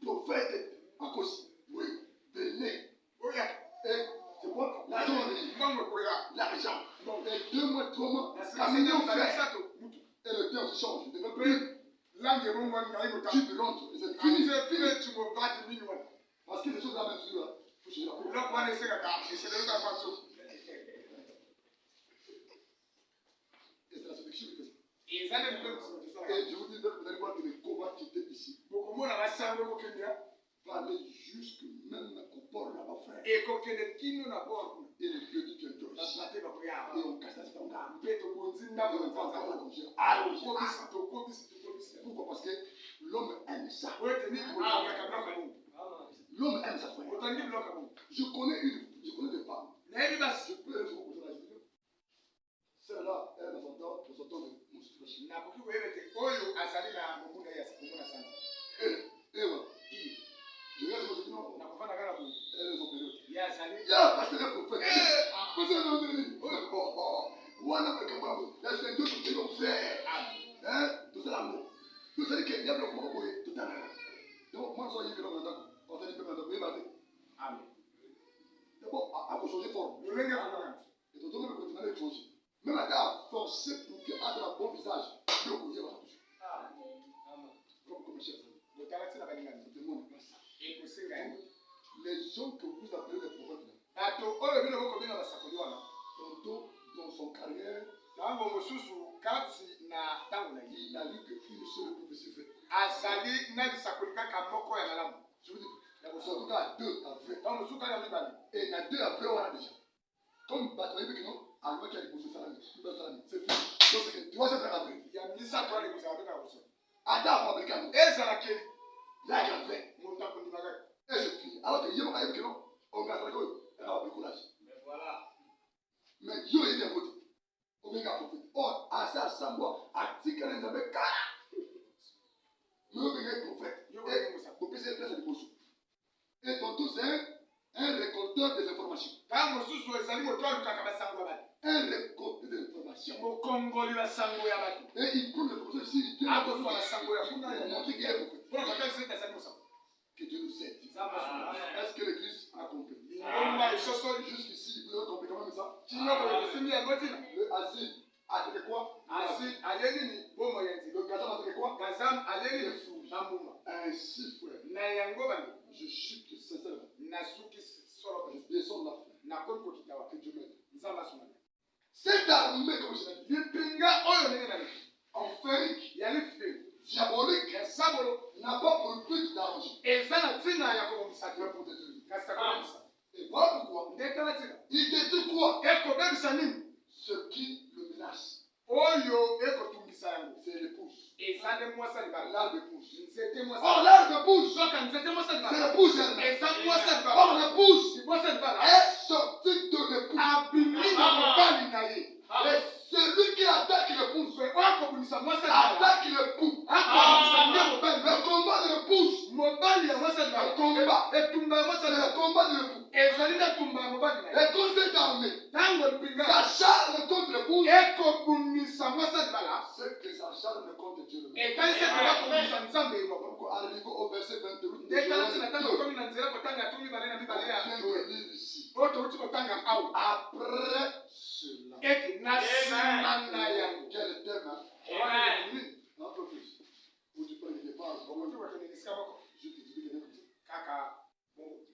prophète, à cause, oui, venez. Oya. Et c'est quoi? L'argent, Mango ko ya. l'argent. Et 2 mois, 3 mois, Na un million sala frère. sato mutu. Et le temps se change. Je ne veux plus. Langi mungu na imo ta. Tu rentres. Et c'est Fini fini. se fini tu mo vati mini wana. Parce que les choses là, même si là, il faut changer la peau. Loko wana seka ka. Isele ka fatso. Et c'est la séduction qui fait ça. Ezale mpe mso sala. Et je vous dis, vous allez voir que les combats qui étaient ici Boko mona basango ko kenya. vont aller jusque même au port là-bas, frère. E ko kene kino na bord. Et les dieux disent, tu es Dieu. Basate ba ko ya. Et on casse ça, c'est ton gars. Mpeto bonzi Et ndako on va kwanza. encore là comme ça. Ah, ko bisi to ko bisi to bisi. Pourquoi? Parce que l'homme aime ça. Wewe ni ko ya kabla kamu. L'homme aime ça, frère. Utangi bloka kamu. Je connais des femmes. Na hivi basi Je peux les trouver pour ça. Celle-là, elle a son temps de mon situation. na kuki wewe te oyo azali na mumuna ya sikumuna sana. Et voilà. Je regarde sur ce nom. Na kufanya kana ku. Elle est son période. Ya azali. Ya, parce que le prophète. Parce que le prophète. Voilà, mais comment vous. Là, c'est Dieu qui nous fait. Hein? Tout ça l'amour. Tout ça, qu'il y a le comment vous tout à l'heure. Donc, moi, je suis là, on t'a dit que vous avez Amen. d'abord, à changer de forme. Mulenge kuna. Et tout le monde continue à changer. Même à gars, forcer pour qu'il ait un bon visage. Il faut qu'il y ait un touche. Comme cher, Botalati na baninga. je demande pas ça. E ko singa. Les gens que vous appelez les prophètes, Bato oyo bino boko bino basakoli wana. tantôt dans son carrière, Tango mosusu kati na tango na ye. il n'a lu qu'une seule prophétie faite. Azali na bisakoli kaka moko ya malamu. Je vous dis, En tout cas, 2 à vrai. Et il y a 2 à vrai, on a déjà. Comme Batoye Bekino, à l'heure qui a déposé ça, c'est fini. Donc, c'est que 3 à vrai. Il y a mis ça pour aller vous avec la personne. Attends, fabricant. Et ça la clé. Là, il y a vrai. Mon temps pour nous bagarre. Et c'est fini. Alors que Yémo a Bekino, on garde la gueule. Elle a bricolage. Mais voilà. Mais Yo est bien côté. On vient à profiter. Or, à ça, Sambo, à Tikane, vous avez 4. Mais on vient à prophète. Et vous pouvez se placer de Bossou. Et tonton, c'est un récolteur des informations. Quand vous sous les animaux, toi, vous avez Un récolteur des informations. au Congo, il a sango ya batu. Et il prend les informations ici. Il Ah, vous la sango ya kuna pour montrer qu'il est prophète. Pour quand c'est des animaux ça. Que Dieu nous aide. Ça Est-ce que l'église a compris? Jusqu'ici, vous avez compris quand même ça? Le asile a fait quoi? Le gazam a fait quoi? Ainsi, frère, je chute sincèrement. Je descends la foi. Que Dieu m'aide. Cette armée, comme je l'ai dit, enférique, diabolique, n'a pas pour but d'arranger. Mais pour détruire. Et voilà pourquoi il détruit quoi? Ce qui le menace. C'est l'épouse. L'arbre épouse. Or, l'arbre épouse. C'est l'épouse elle-même. Or, l'épouse est sortie de l'épouse. Et celui qui attaque l'épouse attaque l'époux. Le combat de l'épouse. Le combat. C'est le combat de l'époux. Et quand cette armée s'acharne contre l'épouse, c'est que s'acharne contre Dieu le même. Donc, arrivé au verset 28, je viens de lire ici. Après cela. Quel thème, hein? Entreprise. Où tu peux le départ. Je te dis que c'est ça. Tu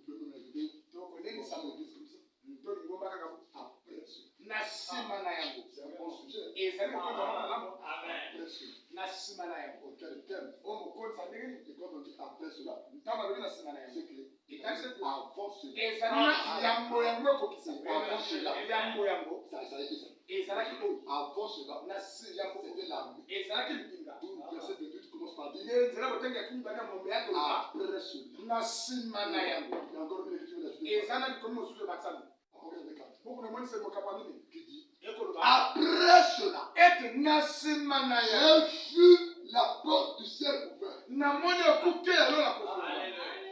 peux me l'aider. Ça me dit comme ça. Après cela. C'est un bon sujet. Après cela. Quel thème? Et quand on dit après cela, c'est que avant cela. Avant cela. Ça a été ça. Avant cela, c'était l'armée. Tout le verset 28 commence par dire après cela. Il y a encore une écriture de la Suisse. Qui dit après cela, j'ai vu la porte du ciel ouverte.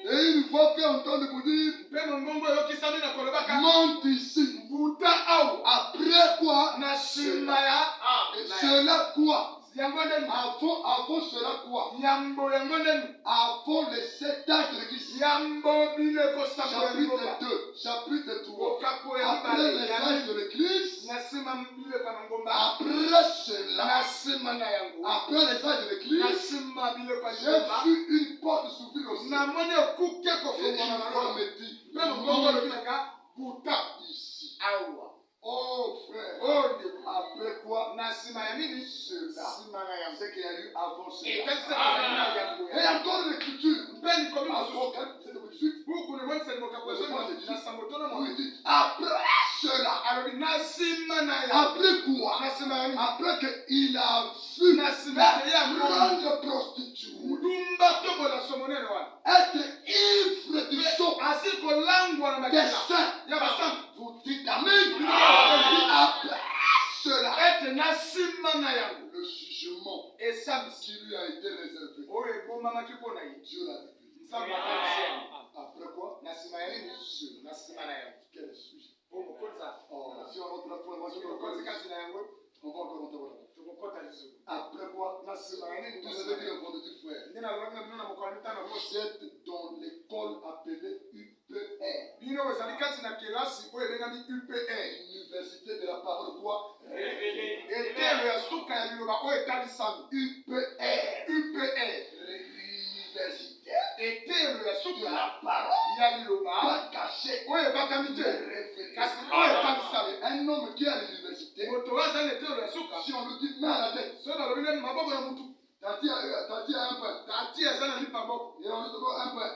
Et une fois fait entendre pour dire monte ici. Après quoi? Cela quoi? Avant cela quoi? Avant les 7 âges de l'église. Chapitre 2, chapitre 3. Après les âges de l'église. Après cela. Après les âges de l'église. J'ai vu une porte s'ouvrir aussi. Et une voix me dit monte ici. Oh frère, après quoi? Cela. C'est qu'il y a eu avant cela. Et encore l'écriture. Après cela. Après quoi? Après qu'il a vu la grande prostituée être ivre du sang des saints. Vous dites amen. Après cela, le jugement qui lui a été réservé, Dieu l'a révélé. Après quoi? Quel sujet? Si on rentre la formation, on va encore entendre. Après quoi? Vous avez dit le vendredi frère. Vous êtes dans l'école appelée UPR. Université de la parole quoi? Révélée. UPR. L'université de la parole. Pas caché. Un homme qui est à l'université, si on lui dit mets à la tête, Tati a un pain. Et on lui dit un pain.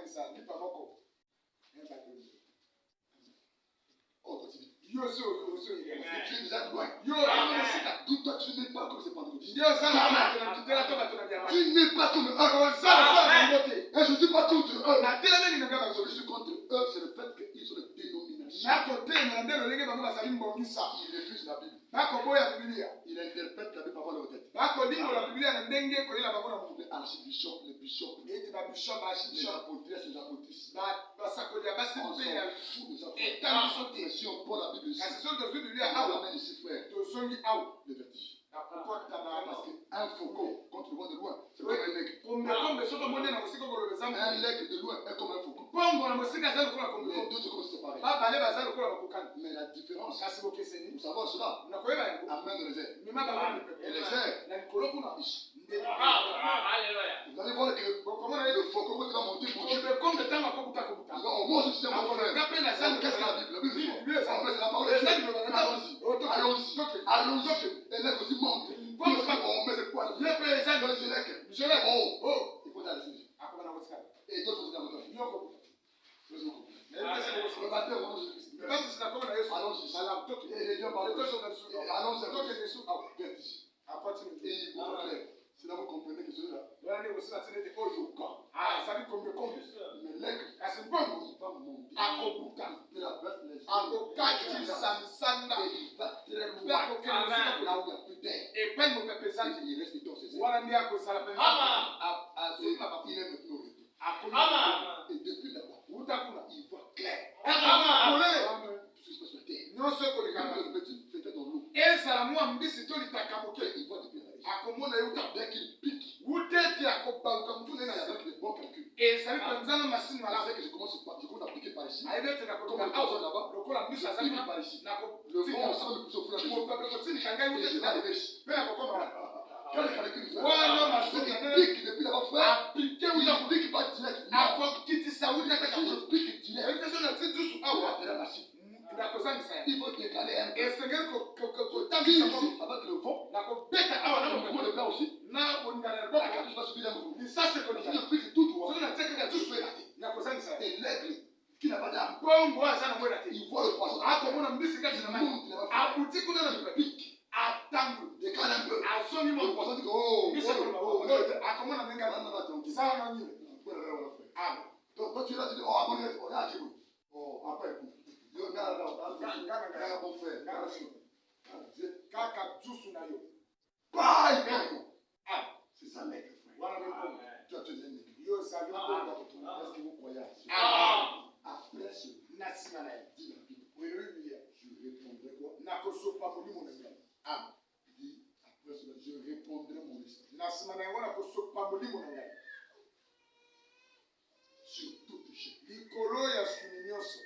kanisa lipa moko. Oh, toi, tu dis. Yo so Tu es déjà loin. Yo amasika. D'où toi, tu n'es pas comme ces pentecôtistes. Ndio sana tunamtendea toba tunabia. Tu n'es pas comme eux. Et je ne suis pas contre eux. Na tela nini ngaba Je suis contre eux, c'est le fait qu'ils sont des dénominations. nako tena ndelo lenge bango basali mbongisa. Ils refusent la Bible. Bako boya Biblia. Ils interprètent la Bible par leur tête. Bako lingo la Biblia na ndenge ko ila bango na mungu. Les archibishops, les bishops, Eti ba bishop ba les archbishop. apôtresses, les apôtresses. Ba sakolia ba On s'en simpe ya. fout de ça. Et tant de Mais si on prend la Bible ici, kasi so to Biblia on awa l'amène ici, frère, to songi awa. le vertige. Na kokota na Parce parce qu'un faucon, quand tu le vois de loin, c'est comme un aigle. kombe soto monde na musiko ko lobeza mu. Un aigle de loin est comme un faucon. Bongo na musika za ko kombe. Les deux se comme séparés. Ba bale bazalo ko bakukana. Mais la différence, Kasi bokeseni. nous savons cela, Na koyeba yango. amène dans les airs. Mima ba Et les airs, na likolo kuna. vous allez voir que le faucon, quand il va monter, Kombe tanga ko buta ko buta. on mange aussi un bon frère. Ngape na sana. Qu'est-ce que la Bible? La Bible, c'est ça. c'est la parole de Dieu. Allons-y. Allons-y. Et là, aussi monte. On met ses poils. Le président Dans les élects. je l'ai. Oh. Il faut aller ici. Akona wosika. Et d'autres aussi dans le temps. Nyoko. Le baptême, on Jésus-Christ. Basi sinakuwa na Yesu. Allons-y. Salam toke. Et les gens parlent. Toke na Yesu. Allons-y. Toke Yesu. Vertige. Apoti Et il faut clair. C'est là vous comprenez que celui-là. Wala ni wosika tene de oyo ka. Sali kombe. Mais l'aigle, Kasi bongo. il va monter. Akobuka. Il traverse les yeux. Akokaki samsanda. Et il va très loin. Bako kele wosika Là où il n'y a plus d'air. et peine mo pepesaki. Il reste dans ses ailes. Wala ndi akosala pe. Il est maintenant retourné. Akona. Et depuis là-bas, Utakuna. il voit clair. Akona. Tout ce qui se passe sur la terre. Nyonso ko likana. Quand le petit c'était dans l'eau, Ezala mwa mbisi to litakamuke. il voit depuis la riche. Akomona yuta. Dès qu'il pique, Wutete akobaluka mtu il nena est ya. avec les bons calculs. Ezali panzana masini wala. C'est que je commence à piquer par ici. Aibete na Comme kotoka les personnes awa. là-bas, Lokola mbisi je azali pique na par ici. nako. Le vent ensemble le pousse au fur et à mesure. Mo pepe kotini kangai Et je wutete vais na. arriver. Pena kokoma. Quand les calculs frère, Wana masini il na. pique depuis là-bas, frère. Apike Il wuta. pique pas direct. Akokitisa wutete Si je ka. pique direct, Evite na tidusu awa. c'est la machine. Nakozangisa ya. Il faut décaler un peu. Esengeli Puis kotambisa ici, mo. avec le vent, Nakobeta awa na le mo. de blanc aussi, Na boningana la boko. cartouche va subir un mouvement. Lisase Si kolika. je pique tout droit, Sona teke ka tout tusu. se fait rater. Nakozangisa ya. Et l'aigle, qui n'a pas d'âme, Bongo azana mwela te. il voit le poisson. Akomona mbisi kati na mai. Il monte là-bas, Abuti kuna na il pique, atangu. décale un peu. Azoni Le mo. poisson dit que, oh, Mbisi oh, kuna oh, mo. oh, Akomona menga. tranquille. Sawa na nyile. Voilà, voilà, frère. Amen. Donc, quand tu es là, tu dis, oh, abonne, oh, là, tu écoutes. Oh, après, écoute. Yo, là, bon frère. Kaka tusu na yo. Bye, bye. Ah. C'est ça, l'aigle, frère. Wana mko. Tu as tué un aigle. Yo sa yo ko. Est-ce que vous croyez à ça? Ah. Après ce, Nasima na yo. dit la Bible, Wewe je répondrai quoi? nakosopa molimo na ngai. Ah, il dit, après cela, je répondrai mon esprit Nasima na yango nakosopa molimo na ngai. sur toute chair. Likolo ya suni nyonso.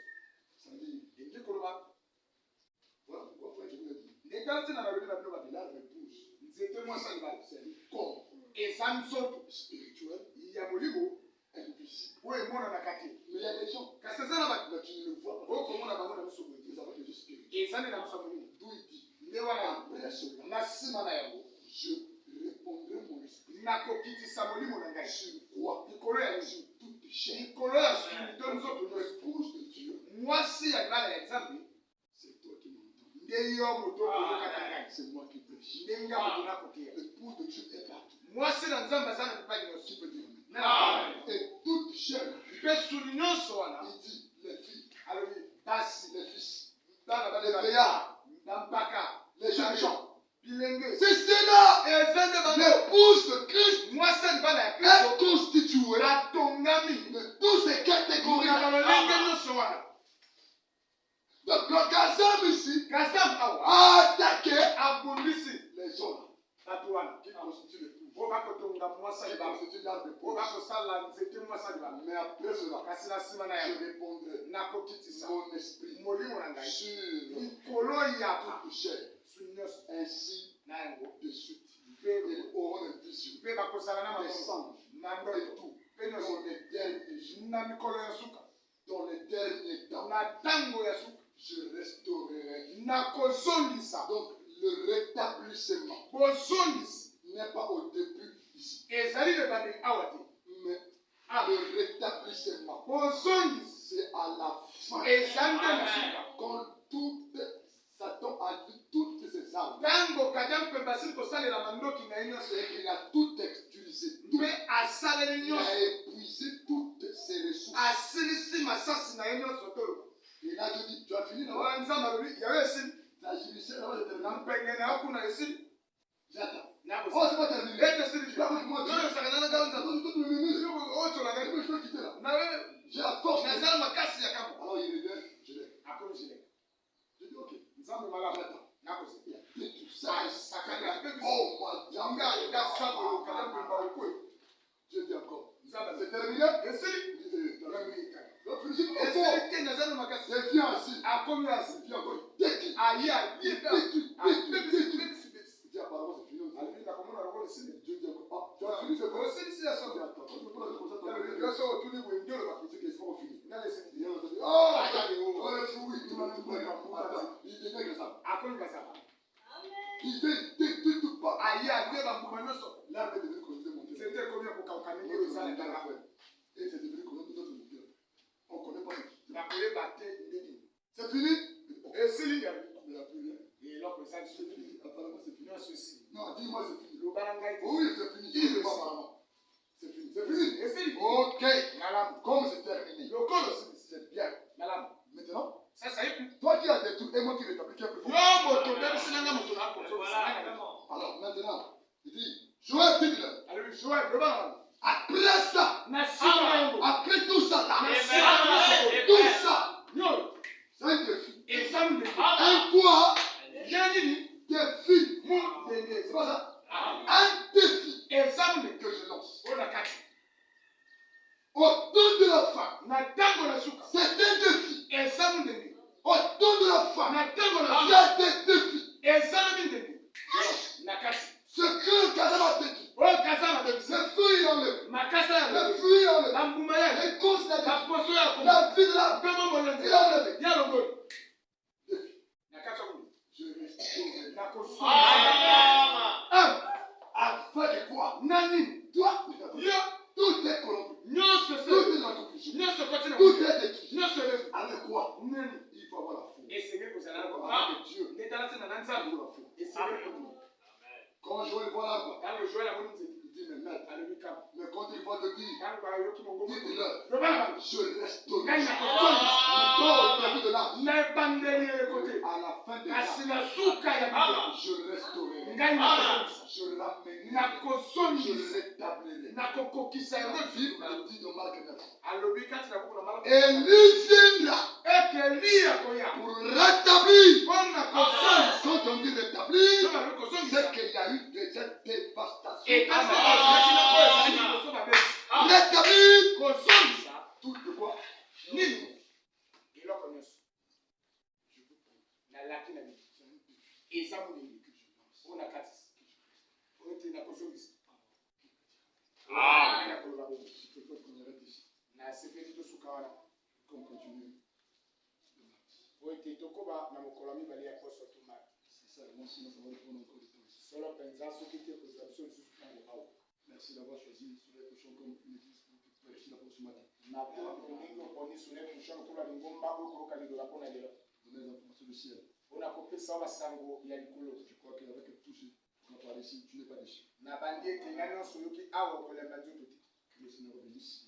Ça veut dire, Endi koloba. voilà pourquoi, frère, je vous l'ai dit. Nekanti na balobi na bino ba. La réponse, Nzete mwasa libala. c'est le corps Eza nzoto spirituel ya molimo invisible. oyo emonanaka te. Mais il y a des gens, kasi eza na bato mais tu ne le vois pas. okomona bango na miso boye te. Ils avaient des yeux spirituels. eza nde na miso ya molimo. D'où il dit, nde wana après cela, na nsima na yango je répondrai mon esprit nakokitisa molimo na ngai sur quoi? likolo ya Sur toute chair. likolo ya suni to nzoto nyonso. L'épouse de Dieu, mwasi ya libala ya nzambe c'est toi qui m'entends. nde yo moto okoyokaka ngai. C'est moi qui prêche. nde nga moto nakoteya. L'épouse de Dieu est partout. mwasi na nzambe aza na bipai nyonso. Tu peux dire amen. Amen. Et toute chair, mpe suni nyonso wana il dit, les filles, alobi basi les fils, bana les bana veillards, na mpaka les jeunes gens. bilenge C'est cela. eza nde bango L'épouse de Christ mwasi ya libala ya est kristo constituée atongami de toutes ces na catégories. balolenge nyonso wana. Donc le Kazam ici kazamu awa a attaqué abundisi les gens bato wana qui constituent l'épouse. oyo bakotonga mwasi ya Qui libala constituent l'arbre oyo d'épouse. bakosala nzete mwasi ya libala. Mais après cela, kasi na nsima na je yango répondrai nakokitisa mon esprit molimo na ngai sur likolo ya toute chair. suni nyonso Ainsi na yango de suite. mpe Ils auront des visions, mpe bakosala na des mamono songes na et ndoto tout mpe nyonso dans les derniers jours. na mikolo ya suka Dans les derniers temps, na ntango ya suka je restaurerai. nakozongisa. Donc le rétablissement bozongisi n'est pas au début ici, ezali lebandeli awa te mais Le rétablissement. C'est à la fin. Quand tout Satan a vu toutes ses armes. Et qu'il a tout utilisé. Il a épuisé toutes ses ressources. Il a dit, tu as fini là-bas. La judiciaire là-bas, j'attends. Oh, c'est pas terminé. Moi, je peux quitter là. J'ai la force. Alors il revient, je l'ai. Je dis, ok. J'attends. Il a détruit ça. Oh, moi, je dis encore. C'est terminé. Le fusil je viens ici. Je viens encore. Détruit. Je dis apparemment c'est fini. Dieu dit encore. Tu as fini ce verset. Attends. Quand tu me poses comme ça, tu as dit que c'est pas fini. Oh, le fruit. Il devient que ça. Il fait détruire tout pas. L'arbre est devenu connu de mon Dieu. Et c'est devenu connu de notre Dieu. On ne connaît pas. C'est fini. Il n'y a plus rien. Apparemment c'est fini. Non, dis-moi c'est fini. Oui, c'est fini. Dis-moi apparemment. C'est fini. C'est fini. Ok. Comme c'est terminé. C'est bien. Maintenant, toi qui as détruit et moi qui rétablis, qui a plus fort. Alors maintenant, il dit, Joël dit-le. Après ça, après tout ça là, tout ça, c'est un défi. Un quoi? Défi. C'est pas ça? Un défi que je lance. Autour de la femme, c'est un défi. Autour de la femme, il y a des défis. Ce que Kazam a détruit, le fruit enlevé, le fruit enlevé, les causes la vie de la il a enlevé. Je reste. Afin de quoi? Toi, tout est corrompu. Tout est dans la confusion. Tout est détruit. Avec quoi? Il faut avoir la foi. Avec Dieu. Il faut la foi. Quand Joël voit l'arbre, il dit, mais maître, mais quand il voit te dire, dites-leur, je resterai. Le corps perdu de l'arbre. À la fin de l'arbre, je resterai. Je ramènerai. Je rétablirai. La Bible dit dans Marc 9. Et lui viendra pour rétablir. Quand on dit rétablir, c'est qu'il y a eu des dévastations. Rétablir tout de quoi? Qu'on continue. C'est ça, moi sinon ça va prendre encore du temps. Merci d'avoir choisi sur les cochons comme une église pour prêcher la parole ce matin. Donnez les informations du ciel. Je crois qu'avec tout ce qu'on a parlé ici, tu n'es pas déçu. Que le Seigneur bénisse.